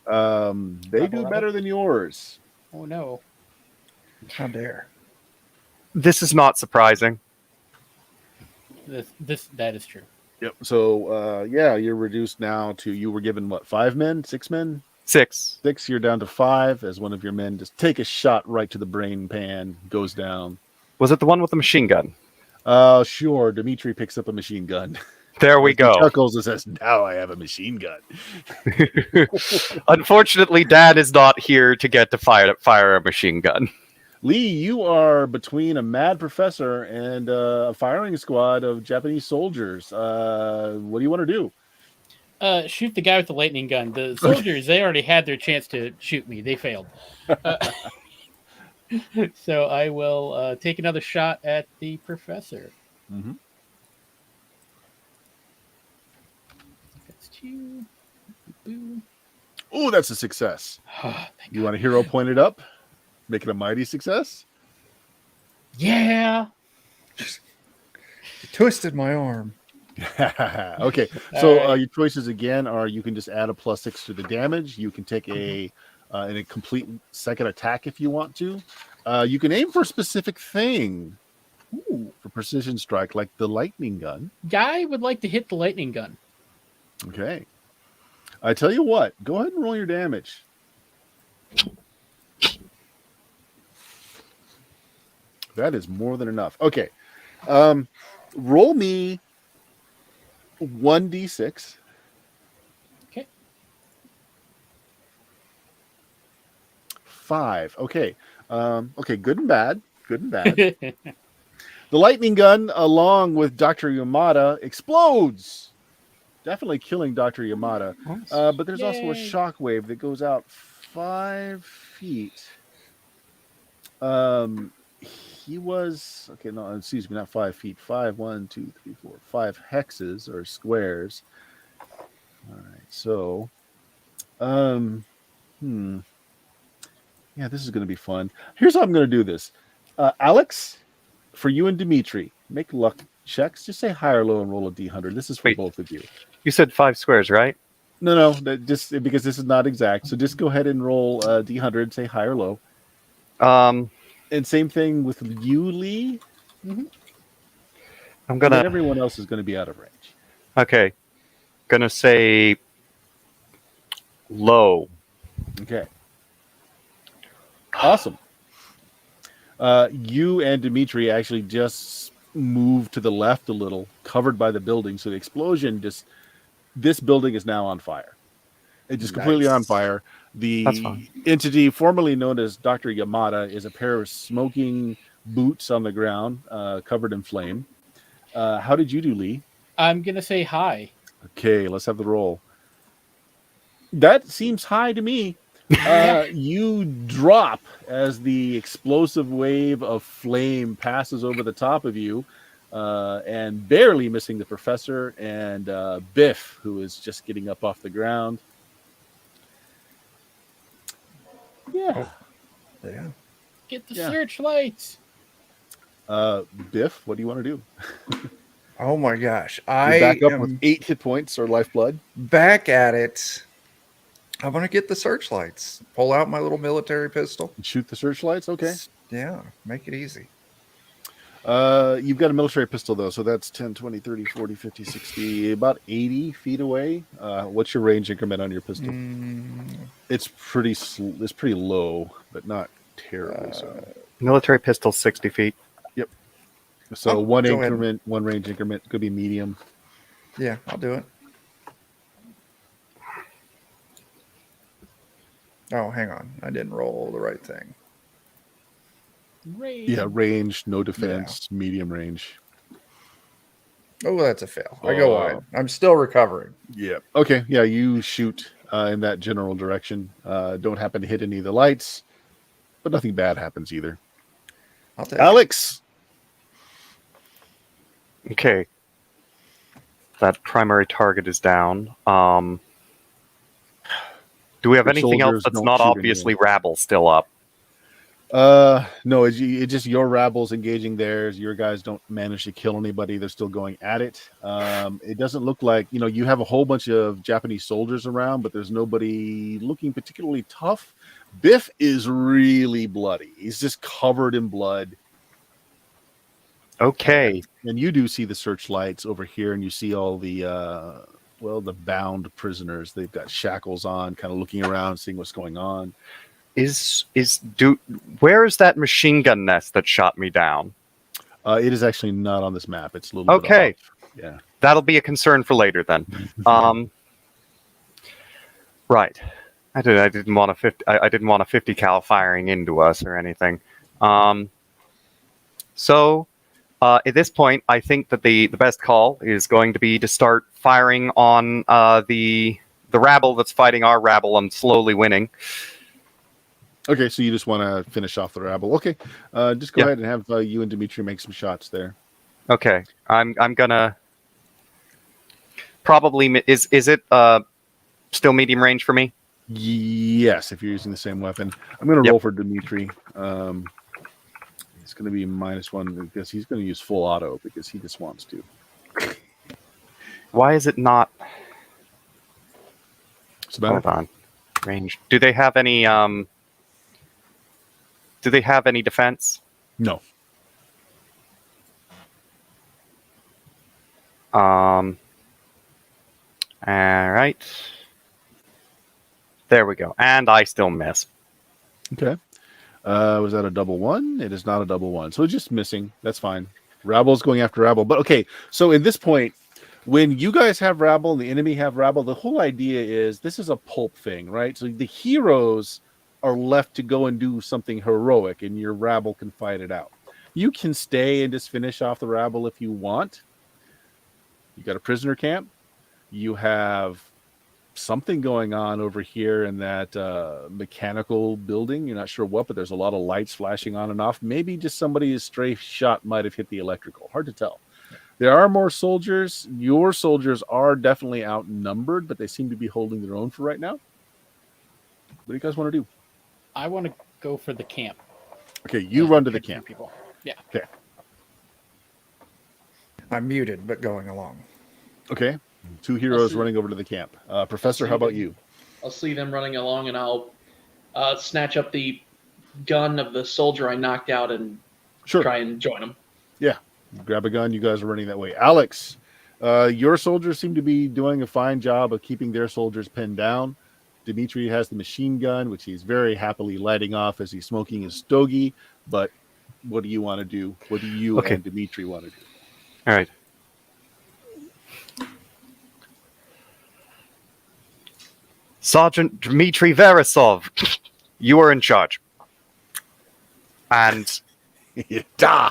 They do better than yours. Oh no. How dare. This is not surprising. That is true. Yep. So you're reduced now to, you were given what, 5 men, 6 men? 6. 6, you're down to 5 as one of your men just take a shot right to the brain pan, goes down. Was it the one with the machine gun? Sure. Dimitri picks up a machine gun. There we go. He chuckles and says, now I have a machine gun. Unfortunately, Dan is not here to get to fire a machine gun. Lee, you are between a mad professor and a firing squad of Japanese soldiers. What do you want to do? Shoot the guy with the lightning gun. The soldiers, they already had their chance to shoot me. They failed. So I will take another shot at the professor. Mm-hmm. That's 2. Boo. Oh, that's a success. Oh, You want a hero pointed up? Make it a mighty success? yeah. You twisted my arm. Okay, so your choices again are you can just add a +6 to the damage. You can take a complete second attack if you want to. You can aim for a specific thing. Ooh, for precision strike, like the lightning gun. Guy would like to hit the lightning gun. Okay. I tell you what, go ahead and roll your damage. That is more than enough. Okay. Roll me 1d6. Okay. 5. Okay. Okay, good and bad. Good and bad. The lightning gun, along with Dr. Yamada, explodes. Definitely killing Dr. Yamada. But there's also a shockwave that goes out 5 feet. He was excuse me, not 5 feet. 5, 1, 2, 3, 4, 5 hexes or squares. All right, so, yeah, this is going to be fun. Here's how I'm going to do this. Alex, for you and Dimitri, make luck checks. Just say high or low and roll a d100. This is for Wait. both of you. You said 5 squares, right? No, just because this is not exact. So just go ahead and roll D100, say high or low. Um, And same thing with you, Lee. I'm And gonna then everyone else is going to be out of range. okay. Gonna say low. Okay. Awesome. You and Dimitri actually just moved to the left a little, covered by the building. So the explosion this building is now on fire. It's just completely on fire. That's fine. The entity formerly known as Dr. Yamada is a pair of smoking boots on the ground, covered in flame. How did you do, Lee? I'm gonna say hi. Okay, let's have the roll. That seems high to me. You drop as the explosive wave of flame passes over the top of you, and barely missing the professor and Biff, who is just getting up off the ground. Yeah. Yeah. Get the Yeah. searchlights. Biff, what do you want to do? Oh my gosh. You're I back up am with 8 hit points or lifeblood. back at it. I'm going to get the searchlights. Pull out my little military pistol. Shoot the searchlights. Okay. Yeah. Make it easy. You've got a military pistol, though, so that's 10, 20, 30, 40, 50, 60, about 80 feet away. What's your range increment on your pistol? It's pretty low, but not terribly so. Military pistol, 60 feet. Yep. So Oh, one go ahead. increment, one range increment could be medium. Yeah, I'll do it. Oh, hang on. I didn't roll the right thing. Range. Yeah, range, no defense, medium range. Oh, that's a fail. I go wide. I'm still recovering. Yeah. Okay. Yeah, you shoot in that general direction. Don't happen to hit any of the lights, but nothing bad happens either. I'll take Alex. Okay. That primary target is down. Do we have Your anything else soldiers that's don't not shoot obviously rabble still up? No, it's just your rabbles engaging theirs. Your guys don't manage to kill anybody. They're still going at it. It doesn't look like, you have a whole bunch of Japanese soldiers around, but there's nobody looking particularly tough. Biff is really bloody. He's just covered in blood. Okay. And you do see the searchlights over here, and you see all the the bound prisoners. They've got shackles on, kind of looking around, seeing what's going on. Where is that machine gun nest that shot me down? It is actually not on this map. It's a little bit Okay. off. Yeah. That'll be a concern for later then. Right. I didn't want a 50 cal firing into us or anything. So at this point, I think that the best call is going to be to start firing on the rabble that's fighting our rabble and slowly winning. Okay, so you just want to finish off the rabble. Okay, just go ahead and have you and Dimitri make some shots there. Okay, I'm gonna probably is it still medium range for me? Yes, if you're using the same weapon. I'm going to roll for Dimitri. It's going to be -1 because he's going to use full auto because he just wants to. Why is it not? Hold on. Range. Do they have any defense? No. All right. There we go. And I still miss. Okay. Was that a double one? It is not a double one. So it's just missing. That's fine. Rabble's going after Rabble. But okay, so in this point, when you guys have Rabble and the enemy have Rabble, the whole idea is this is a pulp thing, right? So the heroes are left to go and do something heroic, and your Rabble can fight it out. You can stay and just finish off the Rabble if you want. You got a prisoner camp. You have something going on over here in that mechanical building. You're not sure what, but there's a lot of lights flashing on and off. Maybe just somebody's stray shot might have hit the electrical. Hard to tell. There are more soldiers. Your soldiers are definitely outnumbered, but they seem to be holding their own for right now. What do you guys want to do? I want to go for the camp. Okay, you run to the camp. People. Yeah. Okay. I'm muted, but going along. Okay. 2 heroes see. running over to the camp. Professor, how about you? I'll see them running along, and I'll snatch up the gun of the soldier I knocked out and Sure. try and join them. Yeah. Grab a gun. You guys are running that way. Alex, your soldiers seem to be doing a fine job of keeping their soldiers pinned down. Dimitri has the machine gun, which he's very happily lighting off as he's smoking his stogie. But what do you want to do? What do you Okay. and Dimitri want to do? All right. Sergeant Dmitry Verasov, you are in charge. And Da!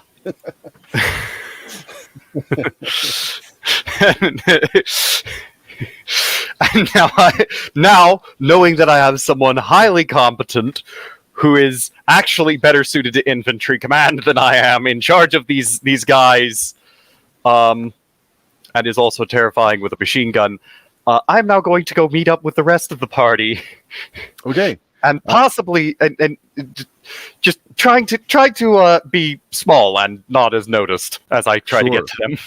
and now, knowing that I have someone highly competent who is actually better suited to infantry command than I am, in charge of these guys, and is also terrifying with a machine gun, I'm now going to go meet up with the rest of the party. Okay. And possibly, and just trying to be small and not as noticed as I try to Sure. get to them.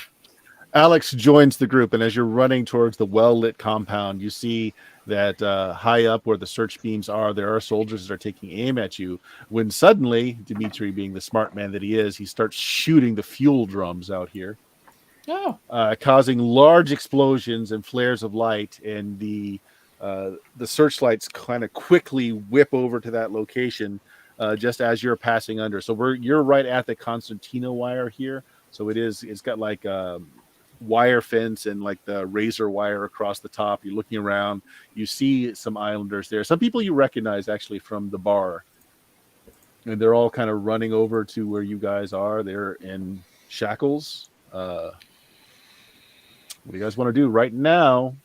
Alex joins the group, and as you're running towards the well-lit compound, you see that high up where the search beams are, there are soldiers that are taking aim at you. When suddenly, Dimitri, being the smart man that he is, he starts shooting the fuel drums out here, causing large explosions and flares of light, and the searchlights kind of quickly whip over to that location just as you're passing under. So you're right at the Constantino wire here. So it's got like wire fence and like the razor wire across the top. You're looking around, you see some islanders there, some people you recognize actually from the bar, and they're all kind of running over to where you guys are. They're in shackles. What do you guys want to do right now?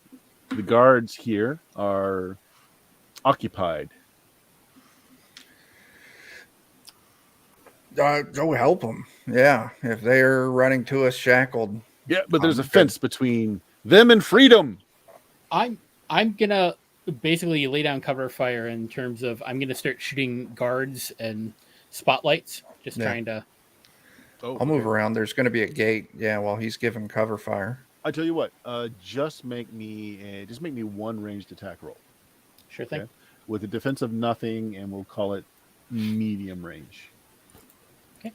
The guards here are occupied. Go help them. Yeah, if they're running to us shackled. Yeah, but there's a fence between them and freedom. I'm gonna basically lay down cover fire in terms of I'm gonna start shooting guards and spotlights, just trying to. Oh, I'll move around. There's going to be a gate. Yeah, while he's giving cover fire. I tell you what, just make me one ranged attack roll. Sure thing. Okay? With a defense of nothing, and we'll call it medium range. Okay.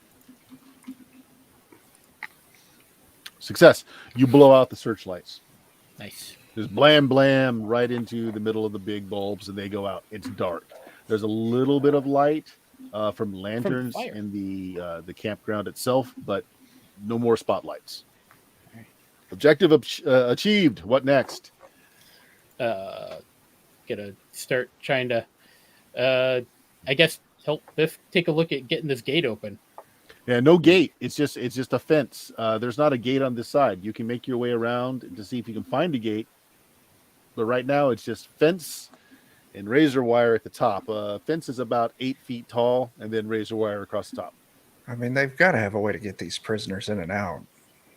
Success. You blow out the searchlights. Nice. Just blam blam right into the middle of the big bulbs, and they go out. It's dark. There's a little bit of light from lanterns in the campground itself, but no more spotlights. Right. Objective achieved. What next? Gonna start trying to, I guess, help Biff take a look at getting this gate open. Yeah, no gate. It's just a fence. There's not a gate on this side. You can make your way around to see if you can find a gate, but right now it's just fence and razor wire at the top. Fence is about 8 feet tall, and then razor wire across the top. I mean, they've got to have a way to get these prisoners in and out.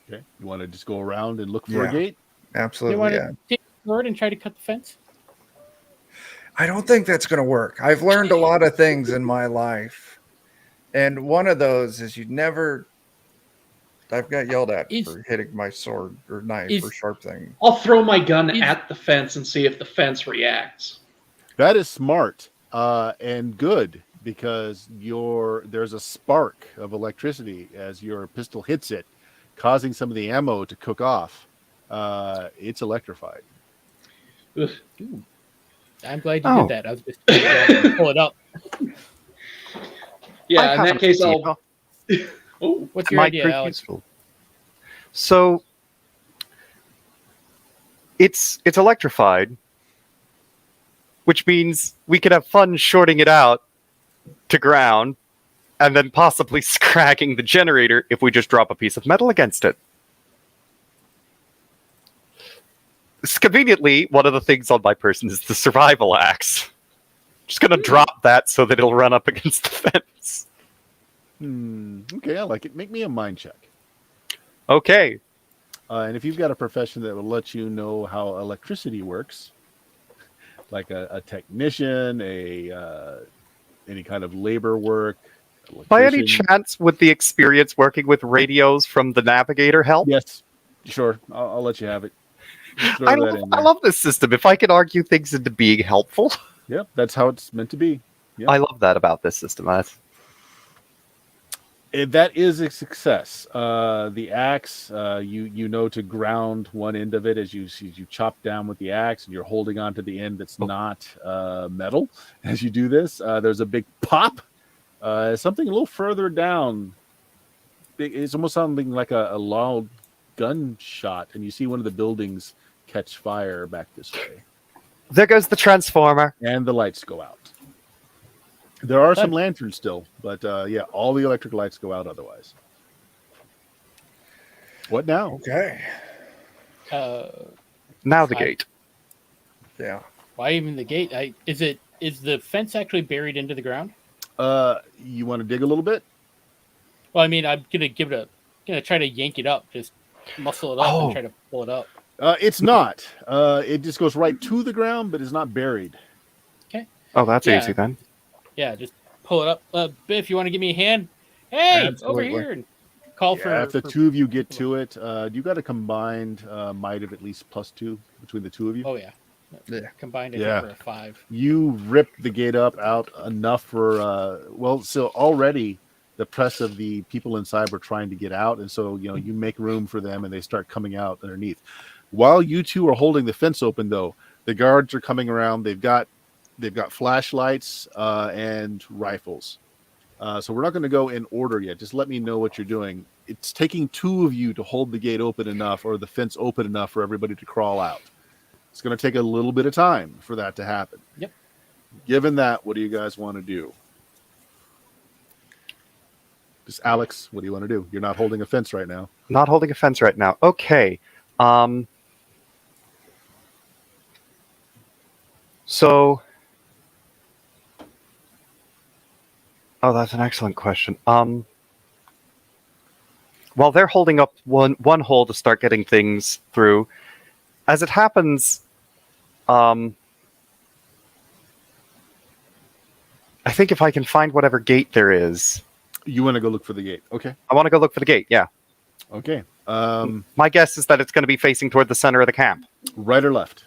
Okay, you want to just go around and look for a gate? Absolutely. You want to take the sword and try to cut the fence? I don't think that's going to work. I've learned a lot of things in my life, and one of those is I've got yelled at for hitting my sword or knife or sharp thing. I'll throw my gun at the fence and see if the fence reacts. That is smart and good, because there's a spark of electricity as your pistol hits it, causing some of the ammo to cook off. It's electrified. Ooh. I'm glad you did that. I was just trying to pull it up. Yeah, in that case, I'll. Oh, what's your idea, Alex? Useful. So it's electrified, which means we could have fun shorting it out to ground and then possibly cracking the generator if we just drop a piece of metal against it. Conveniently, one of the things on my person is the survival axe. Just gonna drop that so that it'll run up against the fence. Okay, I like it. Make me a mind check. Okay. And if you've got a profession that will let you know how electricity works, like a technician, any kind of labor work. By any chance, would the experience working with radios from the navigator help? Yes, sure. I'll let you have it. Just throw I that love, in I there. love this system. If I can argue things into being helpful, Yep, that's how it's meant to be. Yep. I love that about this system. That is a success. The axe, you know to ground one end of it as you chop down with the axe, and you're holding on to the end that's not metal. As you do this, there's a big pop. Something a little further down. It's almost sounding like a loud gunshot, and you see one of the buildings catch fire back this way, There goes the transformer. and the lights go out. There are some Done. lanterns still, but yeah, all the electric lights go out otherwise. What now? Okay. Now the I- gate. Yeah. Why even the gate? Is the fence actually buried into the ground? You want to dig a little bit? Well, I mean, I'm gonna try to yank it up, just muscle it up Oh. and try to pull it up. It's not. It just goes right to the ground, but it's not buried. Oh, that's Yeah. easy then. Yeah, just pull it up. Biff, you want to give me a hand? Hey, Absolutely. over here and call for. If the for- two of you get to it, you got a combined might of at least +2 between the two of you. Oh yeah, Yeah. combined it Yeah. for a 5. You rip the gate up out enough for so already the press of the people inside were trying to get out, and so you make room for them and they start coming out underneath. While you two are holding the fence open, though, the guards are coming around. They've got flashlights and rifles. So we're not going to go in order yet. Just let me know what you're doing. It's taking two of you to hold the gate open enough, or the fence open enough, for everybody to crawl out. It's going to take a little bit of time for that to happen. Yep. Given that, what do you guys want to do? Just Alex, what do you want to do? You're not holding a fence right now. Not holding a fence right now. Okay. So. Oh, that's an excellent question. While they're holding up one hole to start getting things through, as it happens, I think if I can find whatever gate there is, You want to go look for the gate. Okay. I want to go look for the gate. Yeah. Okay. My guess is that it's going to be facing toward the center of the camp. Right or left?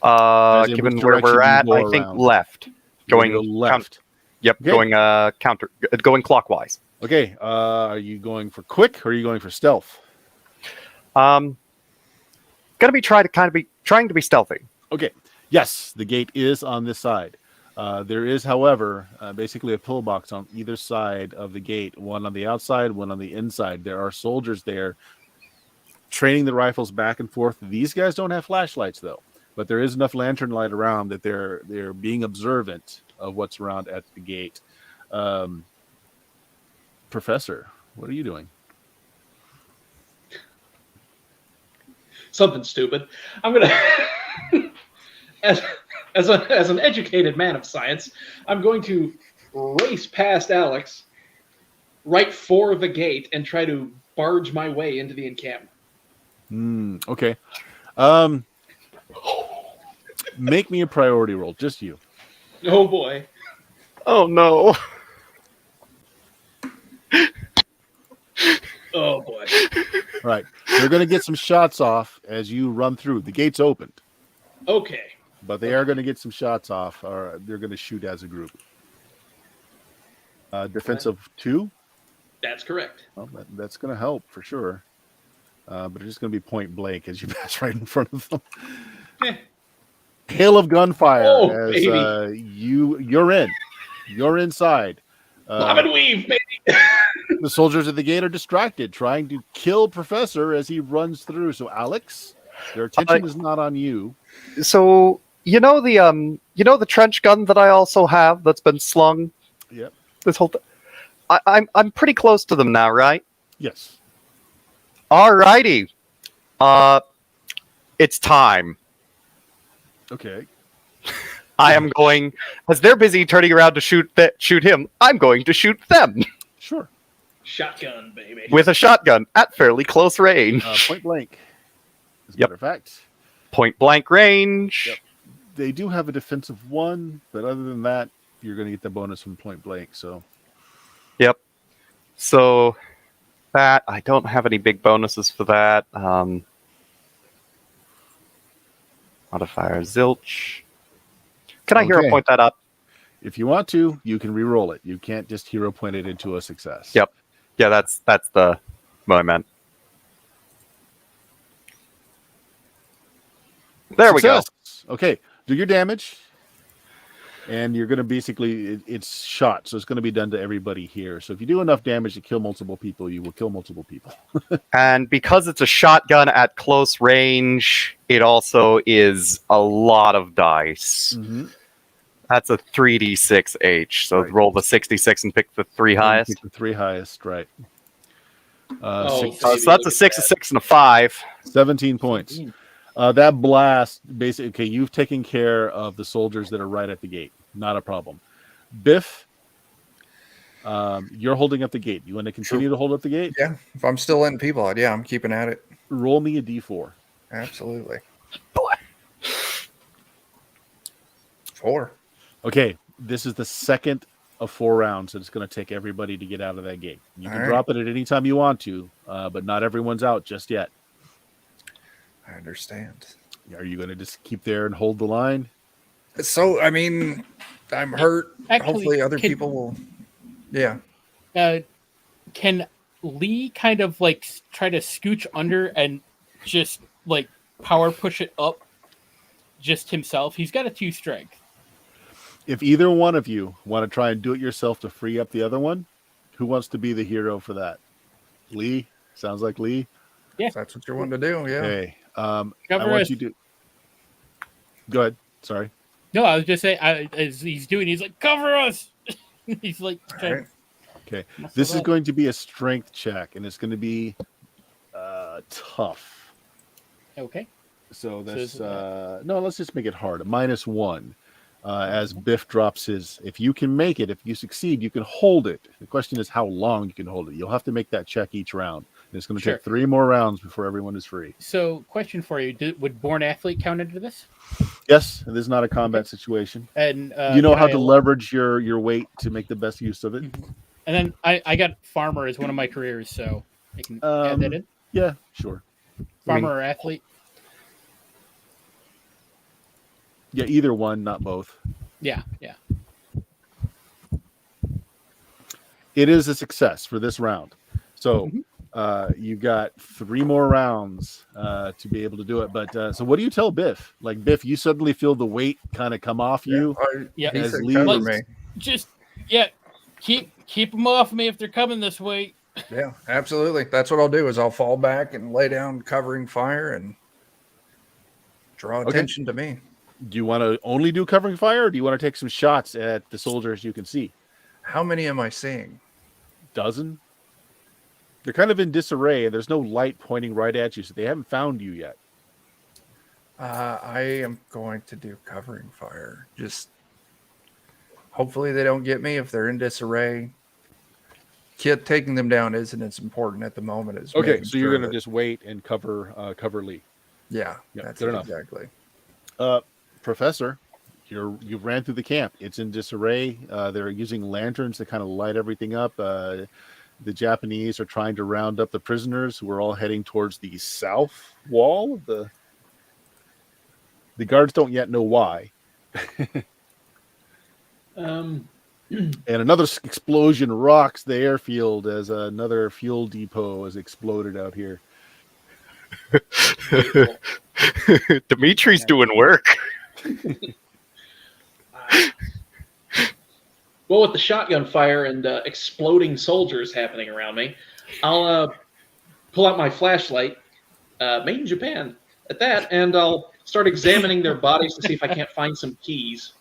As in Given which where we're direction at, you I go think around? left. You wanna Going go left. Yep, Okay. going clockwise. Okay. Are you going for quick or are you going for stealth? Gonna be trying to be stealthy. Okay. Yes, the gate is on this side. There is, however, basically a pillbox on either side of the gate, one on the outside, one on the inside. There are soldiers there training the rifles back and forth. These guys don't have flashlights, though, but there is enough lantern light around that they're being observant of what's around at the gate. Professor, what are you doing? Something stupid. I'm gonna, as an educated man of science, I'm going to race past Alex right for the gate and try to barge my way into the encampment. Okay. Make me a priority roll, just you. Oh boy. Oh no! Oh boy. All right. They're going to get some shots off as you run through. The gate's opened, Okay. but they are going to get some shots off, or they're going to shoot as a group. Defensive 2? That's correct. Well, that's going to help for sure. But it's just going to be point blank as you pass right in front of them. Eh. Hail of gunfire Oh, as baby. You're inside. Bob and weave, baby. The soldiers at the gate are distracted, trying to kill Professor as he runs through. So, Alex, their attention is not on you. So the trench gun that I also have that's been slung. Yep. This whole. I'm pretty close to them now, right? Yes. Alrighty. It's time. Okay. I am going, as they're busy turning around to shoot him, I'm going to shoot them Sure. Shotgun, baby. with a shotgun at fairly close range. Point blank. As a Yep. matter of fact, Point blank range. Yep. They do have a defensive 1, but other than that, you're going to get the bonus from point blank. So, Yep. So that I don't have any big bonuses for that. Modifier zilch. Can I hero Okay. point that up? If you want to, you can re-roll it. You can't just hero point it into a success. Yep. Yeah, that's the what I meant. There we go. Success. Okay, do your damage. And you're going to basically, it's shot, so it's going to be done to everybody here. So if you do enough damage to kill multiple people, you will kill multiple people. And because it's a shotgun at close range, it also is a lot of dice. Mm-hmm. That's a 3d6h. So Right. roll the 66 and pick the three highest. Pick the three highest, right. Oh, So that's a 6, a 6, and a 5. 17 points. That blast, basically, okay, you've taken care of the soldiers that are right at the gate. Not a problem. Biff, you're holding up the gate. You want to continue to hold up the gate? Yeah, if I'm still letting people out, yeah, I'm keeping at it. Roll me a d4. Absolutely. Boy. 4. Okay, this is the second of 4 rounds that it's going to take everybody to get out of that gate. You can All right. drop it at any time you want to, but not everyone's out just yet. I understand. Are you going to just keep there and hold the line? So, I mean, I'm hurt. Actually, Hopefully other can- people will. Yeah. Can Lee kind of like try to scooch under and just like power push it up just himself? He's got a 2 strength. If either one of you want to try and do it yourself to free up the other one, who wants to be the hero for that? Lee? Sounds like Lee. Yeah. If that's what you're wanting to do. Yeah. Okay. I Cover want us. you to. Go ahead. Sorry. No, I was just saying, as he's doing, he's like, cover us. He's like, All right. Okay. muscle This is up. going to be a strength check, and it's going to be tough. Okay. So is that's it no. Let's just make it hard. A -1. As Biff drops his. If you can make it, if you succeed, you can hold it. The question is how long you can hold it. You'll have to make that check each round. And it's going to Sure. take 3 more rounds before everyone is free. So, question for you: would Born Athlete count into this? Yes, this is not a combat situation. And You know can how I to leverage your weight to make the best use of it. And then I got farmer as one of my careers, so I can add that in. Yeah, sure. Farmer or athlete? Yeah, either one, not both. Yeah, yeah. It is a success for this round. So Mm-hmm. you got 3 more rounds to be able to do it. But so what do you tell Biff? Like, Biff, you suddenly feel the weight kind of come off you. Yeah. He As said Lee cover was- me. Just keep them off me if they're coming this way. Yeah, absolutely. That's what I'll do is I'll fall back and lay down covering fire and draw attention to me. Do you want to only do covering fire, or do you want to take some shots at the soldiers you can see? How many am I seeing? Dozen? They're kind of in disarray, and there's no light pointing right at you, so they haven't found you yet. I am going to do covering fire. Just hopefully they don't get me if they're in disarray. Taking them down isn't as important at the moment as Okay, making so you're sure going to that- just wait and cover Lee. yeah, Yeah, that's good it enough. exactly. Professor, you've ran through the camp. It's in disarray. They're using lanterns to kind of light everything up. The Japanese are trying to round up the prisoners who are all heading towards the south wall of the guards don't yet know why. Um, And another explosion rocks the airfield as another fuel depot has exploded out here. Dimitri's doing work. well, with the shotgun fire and exploding soldiers happening around me, I'll pull out my flashlight, made in Japan, at that, and I'll start examining their bodies to see if I can't find some keys.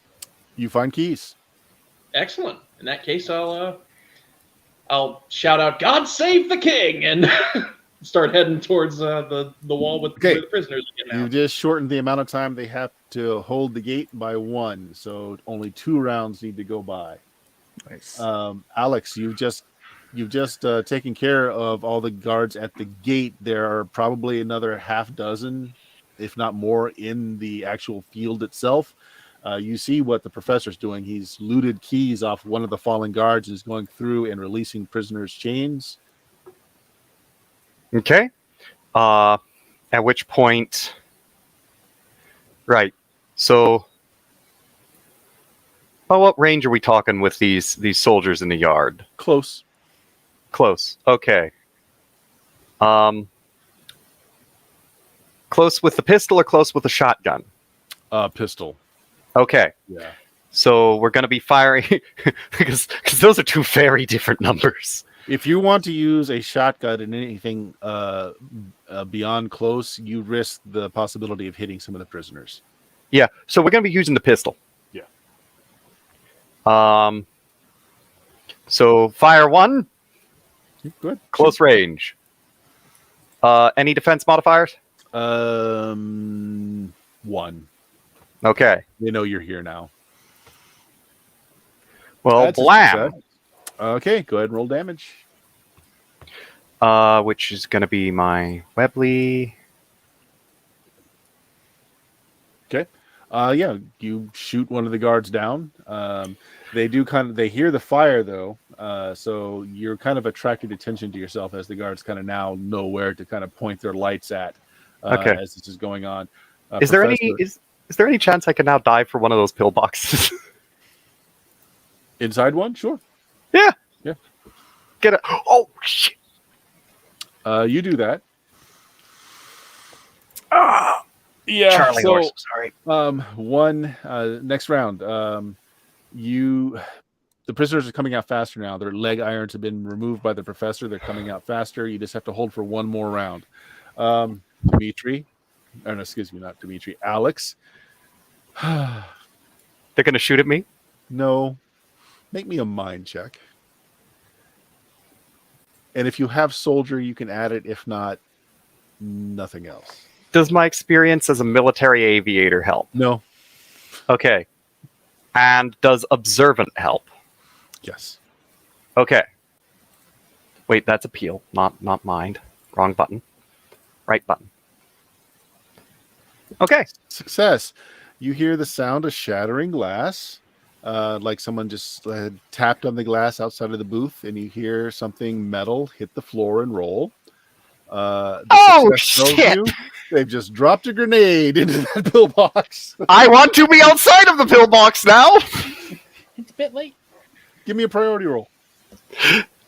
You find keys. Excellent. In that case, I'll shout out, "God save the king!" and start heading towards the wall with Okay. where the prisoners are getting You out. just shortened the amount of time they have to hold the gate by 1, so only 2 rounds need to go by. Nice. Alex, you've just taken care of all the guards at the gate. There are probably another half dozen, if not more, in the actual field itself. You see what the professor's doing. He's looted keys off one of the fallen guards and is going through and releasing prisoners' chains. Okay. At which point, Right. So, well, what range are we talking with these soldiers in the yard? Close. Close. Okay. Close with the pistol or close with the shotgun? Pistol. Okay. Yeah. So we're going to be firing because those are two very different numbers. If you want to use a shotgun in anything beyond close, you risk the possibility of hitting some of the prisoners. Yeah. So we're going to be using the pistol. Yeah. So fire one. Good. Close range. Any defense modifiers? 1. Okay. They know you're here now. Well, That's a blam. success. Okay, go ahead and roll damage. Which is going to be my Webley. Okay. Yeah, you shoot one of the guards down. They hear the fire though, so you're kind of attracting attention to yourself as the guards kind of now know where to kind of point their lights at Okay. as this is going on. Is there any chance I can now dive for one of those pillboxes? Inside one? Sure. Yeah. Yeah. Get it. Oh shit. You do that. Yeah. Charlie so, horse. Sorry. Next round. The prisoners are coming out faster now. Their leg irons have been removed by the professor. They're coming out faster. You just have to hold for one more round. Dimitri, or no, excuse me, not Dimitri. Alex. They're gonna shoot at me? No. Make me a mind check. And if you have soldier, you can add it. If not, nothing else. Does my experience as a military aviator help? No. Okay. And does observant help? Yes. Okay. Wait, that's appeal, not mind. Wrong button. Right button. Okay. Success. You hear the sound of shattering glass, like someone just tapped on the glass outside of the booth, and you hear something metal hit the floor and roll. Oh, shit! They've just dropped a grenade into that pillbox. I want to be outside of the pillbox now! It's a bit late. Give me a priority roll.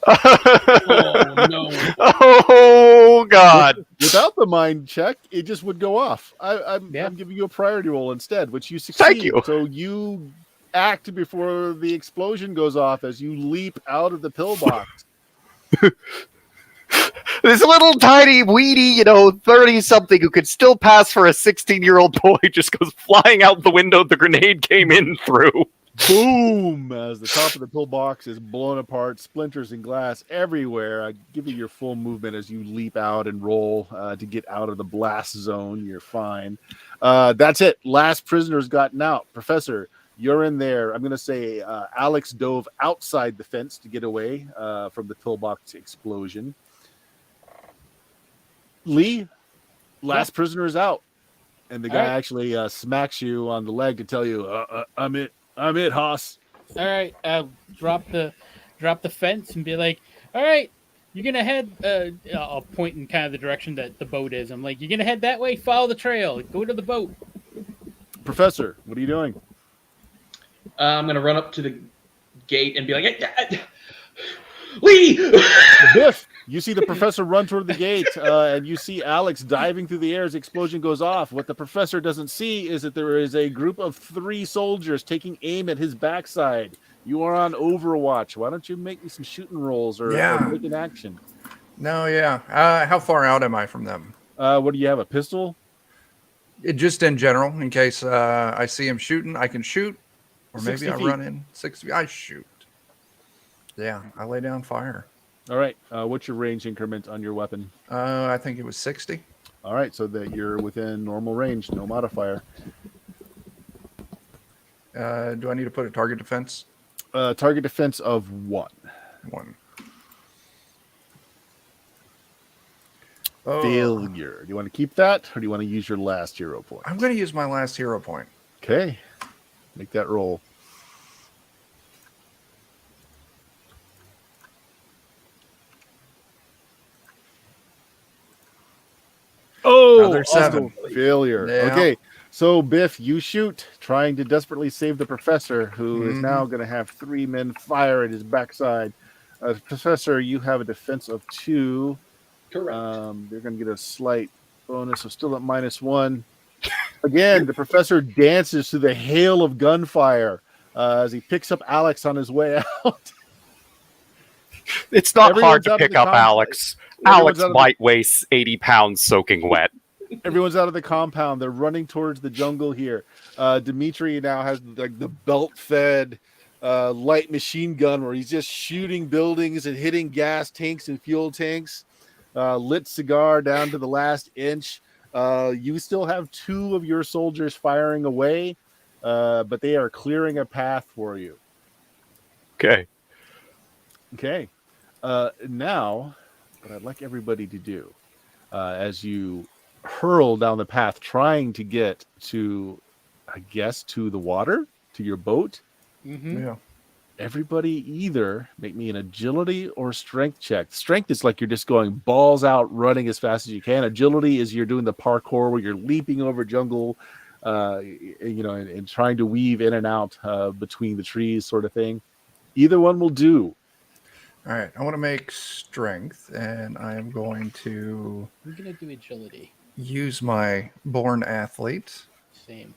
Oh, no. Oh, God. Without the mind check, it just would go off. I'm giving you a priority roll instead, which you succeed. Thank you. So you act before the explosion goes off as you leap out of the pillbox. This little tiny, weedy, 30-something who could still pass for a 16-year-old boy just goes flying out the window the grenade came in through. Boom! As the top of the pillbox is blown apart, splinters and glass everywhere. I give you your full movement as you leap out and roll to get out of the blast zone. You're fine. That's it. Last prisoner's gotten out. Professor, you're in there. I'm going to say Alex dove outside the fence to get away from the pillbox explosion. Lee, last prisoner is out. And the guy actually smacks you on the leg to tell you, I'm it, Haas. All right, drop the fence and be like, all right, you're gonna head. I'll point in kind of the direction that the boat is. I'm like, you're gonna head that way. Follow the trail. Go to the boat. Professor, what are you doing? I'm going to run up to the gate and be like, Lee! Biff, you see the professor run toward the gate, and you see Alex diving through the air as the explosion goes off. What the professor doesn't see is that there is a group of 3 soldiers taking aim at his backside. You are on Overwatch. Why don't you make me some shooting rolls or make an action? No, yeah. How far out am I from them? What do you have, a pistol? Just in general, in case I see him shooting, I can shoot. Or maybe I run in 60 I shoot. Yeah, I lay down fire. All right. What's your range increment on your weapon? I think it was 60. All right, so that you're within normal range, no modifier. Do I need to put a target defense? Target defense of 1. 1. Failure. Do you want to keep that, or do you want to use your last hero point? I'm going to use my last hero point. Okay. Make that roll. Oh, Another 7. Failure. Yeah. Okay. So, Biff, you shoot, trying to desperately save the professor, who is now going to have 3 men fire at his backside. Professor, you have a defense of 2. Correct. They're going to get a slight bonus, so still at -1. Again, the professor dances through the hail of gunfire as he picks up Alex on his way out. It's not hard Everyone's to out of pick the up complex. Alex. Everyone's Alex out of might weigh 80 pounds soaking wet. Everyone's out of the compound. They're running towards the jungle here. Dimitri now has like the belt-fed light machine gun where he's just shooting buildings and hitting gas tanks and fuel tanks. Lit cigar down to the last inch. You still have 2 of your soldiers firing away, but they are clearing a path for you. Okay. Okay. Now, what I'd like everybody to do, as you hurl down the path, trying to get to, I guess, to the water, to your boat. Mm-hmm. Yeah. Everybody either make me an agility or strength check. Strength is like you're just going balls out, running as fast as you can. Agility is you're doing the parkour where you're leaping over jungle, and trying to weave in and out between the trees, sort of thing. Either one will do. All right. I want to make strength, and I am going to I'm gonna do agility. use my born athlete. Same.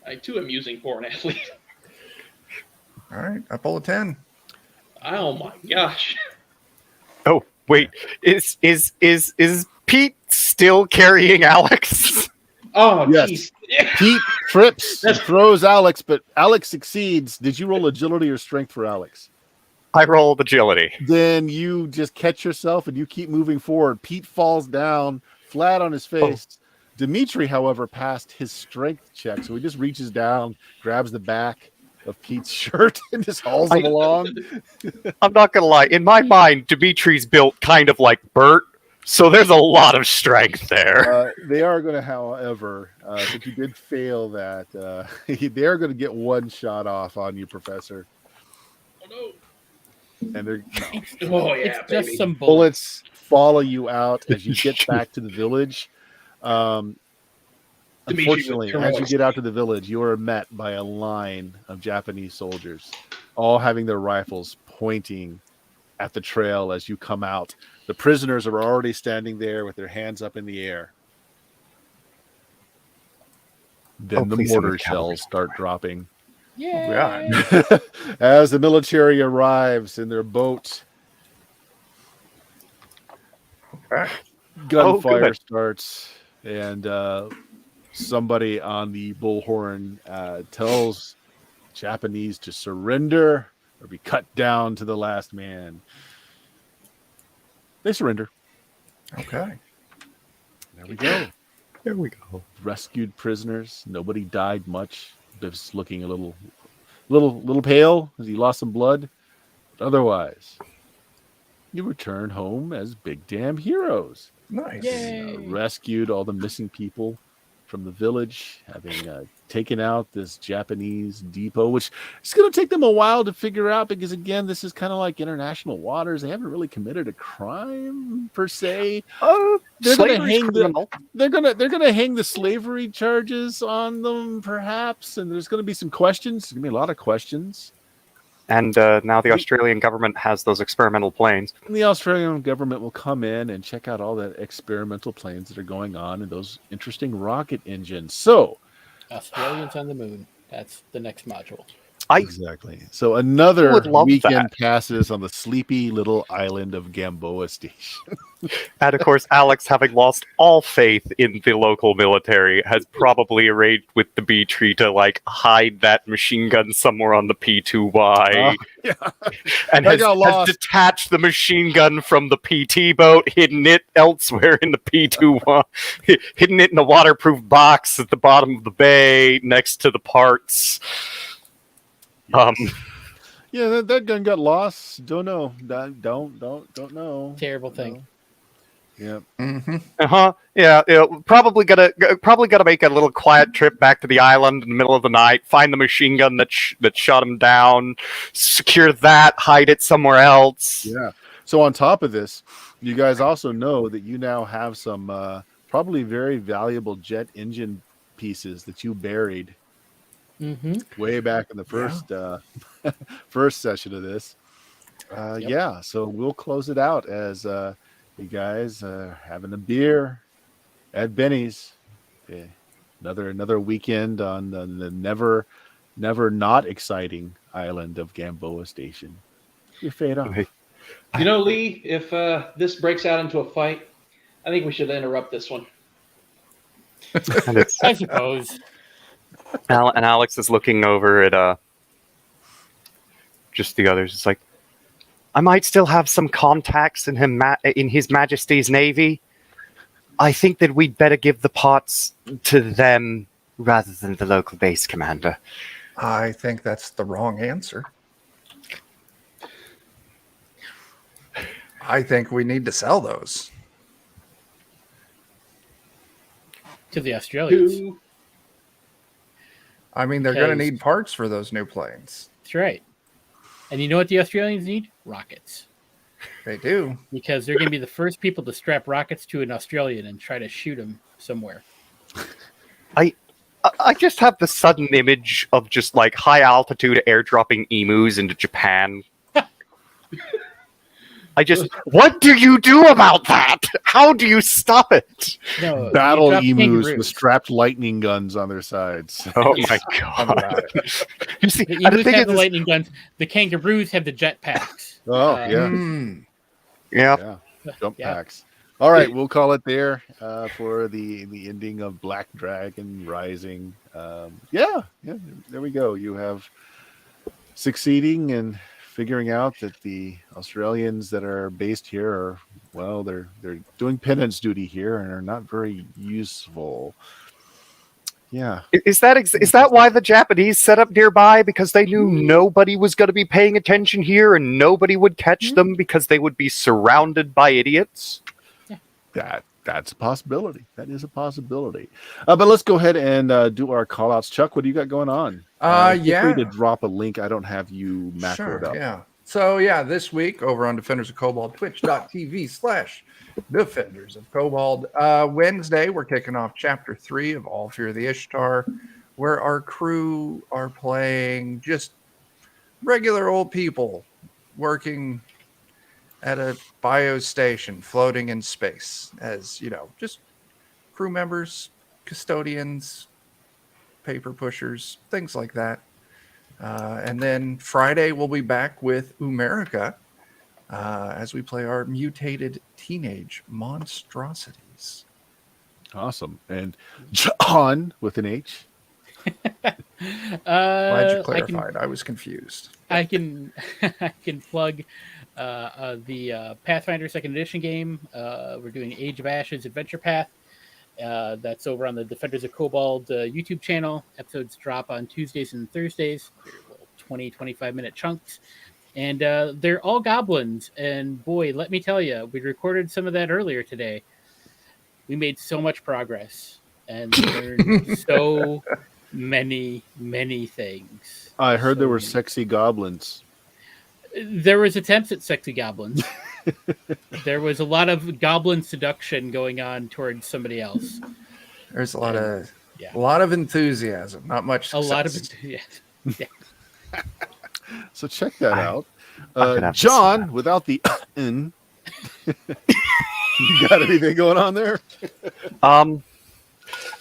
I too am using born athlete. All right. I pull a 10. Oh my gosh. Oh, wait. Is Pete still carrying Alex? Oh, Yes. jeez. Yeah. Pete trips and That's- throws Alex, but Alex succeeds. Did you roll agility or strength for Alex? I rolled agility. Then you just catch yourself and you keep moving forward. Pete falls down flat on his face. Dimitri, however, passed his strength check, so he just reaches down, grabs the back of Pete's shirt, and just hauls him along. I'm not gonna lie. In my mind, Dimitri's built kind of like Bert, so there's a lot of strength there. They are going to, however, since you did fail that, they are going to get 1 shot off on you, Professor. Oh, And they're no. Oh, yeah, It's just baby. some bullets. bullets follow you out as you get back to the village. Dimitri Unfortunately, with as you heroics. get out to the village, you are met by a line of Japanese soldiers, all having their rifles pointing at the trail as you come out. The prisoners are already standing there with their hands up in the air. Then the please send mortar the cavalry. shells start dropping. Yeah. As the military arrives in their boat, Okay. gunfire good. starts, and somebody on the bullhorn tells Japanese to surrender or be cut down to the last man. They surrender. Okay. There we go. There we go. Rescued prisoners. Nobody died much. Biff's looking a little pale as he lost some blood. But otherwise, you return home as big damn heroes. Nice. Yay. Rescued all the missing people from the village, having taken out this Japanese depot, which is going to take them a while to figure out because, again, this is kind of like international waters. They haven't really committed a crime per se. They're going to Slavery's hang the criminal. they're gonna hang the slavery charges on them, perhaps, and there's going to be some questions. There's going to be a lot of questions. And now the Australian government has those experimental planes. And the Australian government will come in and check out all the experimental planes that are going on and those interesting rocket engines. So, Australians on the moon. That's the next module. exactly. So another would love weekend that. passes on the sleepy little island of Gamboa Station. And of course, Alex, having lost all faith in the local military, has probably arranged with the Dimitri to like hide that machine gun somewhere on the P2Y, Yeah. and I has got lost. detached the machine gun from the PT boat, hidden it elsewhere in the P2Y, hidden it in a waterproof box at the bottom of the bay next to the parts. Yeah, that gun got lost. Don't know. Don't know. Terrible thing. Yeah. Mm-hmm. Yeah. Probably gotta make a little quiet trip back to the island in the middle of the night. Find the machine gun that shot him down. Secure that. Hide it somewhere else. Yeah. So on top of this, you guys also know that you now have some probably very valuable jet engine pieces that you buried Mm-hmm. way back in the first first session of this. Yep. Yeah, so we'll close it out as you guys having a beer at Benny's. Yeah. Another weekend on the never not exciting island of Gamboa Station. You fade off. You know, Lee, if this breaks out into a fight, I think we should interrupt this one. And it's I suppose. and Alex is looking over at just the others. It's like, I might still have some contacts in in His Majesty's Navy. I think that we'd better give the pots to them rather than the local base commander. I think that's the wrong answer. I think we need to sell those. To the Australians. Two. I mean, they're going to Because- need parts for those new planes. That's right. And you know what the Australians need? Rockets. They do. Because they're going to be the first people to strap rockets to an Australian and try to shoot him somewhere. I just have the sudden image of just like high altitude airdropping emus into Japan. What do you do about that? How do you stop it? No, Battle you drop emus kangaroos. with strapped lightning guns on their sides. Oh my I'm about god! it. You see, The and the emus thing have is, the lightning guns. The kangaroos have the jetpacks. Oh, Uh, yeah. yeah, Jump Yeah. packs. All right, we'll call it there for the ending of Black Dragon Rising. Yeah, there we go. You have succeeding in figuring out that the Australians that are based here are, well, they're doing penance duty here and are not very useful. Yeah. is that why the Japanese set up nearby? Because they knew nobody was going to be paying attention here, and nobody would catch them because they would be surrounded by idiots. That's a possibility. That is a possibility. But let's go ahead and do our call outs. Chuck, what do you got going on? Feel Yeah. free to drop a link. I don't have you macroed up. Yeah. So, yeah, this week over on Defenders of Cobalt, twitch.tv/Defenders of Cobalt. Wednesday, we're kicking off Chapter 3 of All Fear the Ishtar, where our crew are playing just regular old people working at a biostation floating in space as, just crew members, custodians, paper pushers, things like that. And then Friday, we'll be back with Umerica as we play our mutated teenage monstrosities. Awesome. And John with an H. Glad you clarified. I was confused. I can I can plug the Pathfinder Second Edition game. We're doing Age of Ashes Adventure Path. That's over on the Defenders of Cobalt YouTube channel. Episodes drop on Tuesdays and Thursdays. They're little 20-25 minute chunks. And they're all goblins. And boy, let me tell you, we recorded some of that earlier today. We made so much progress and learned so many things. I heard So there were many. sexy goblins. There was attempts at sexy goblins. There was a lot of goblin seduction going on towards somebody else. There's a lot of Yeah. a lot of enthusiasm, not much A success. lot of it. Yeah. So check that out. I'm gonna have to see John, that. without the N. You got anything going on there?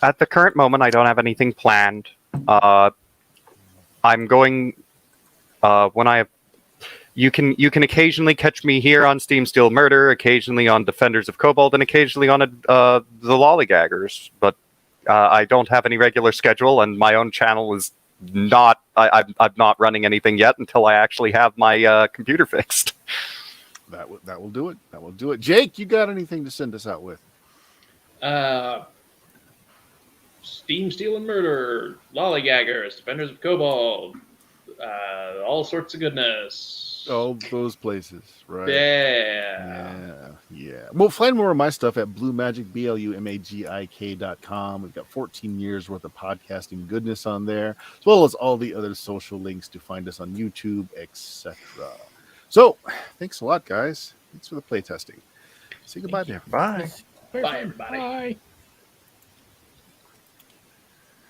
At the current moment, I don't have anything planned. I'm going when I have. You can occasionally catch me here on Steam Steel Murder, occasionally on Defenders of Cobalt, and occasionally on the Lollygaggers. But I don't have any regular schedule, and my own channel is not. I'm not running anything yet until I actually have my computer fixed. That will do it. That will do it. Jake, you got anything to send us out with? Steam, Steel, and Murder, Lollygaggers, Defenders of Cobalt, all sorts of goodness. Oh, those places, right? Yeah. Well, find more of my stuff at BlueMagic, BlueMagik.com. We've got 14 years worth of podcasting goodness on there, as well as all the other social links to find us on YouTube, etc. So, thanks a lot, guys. Thanks for the playtesting. Say goodbye to everyone. Bye. Bye, everybody. Bye.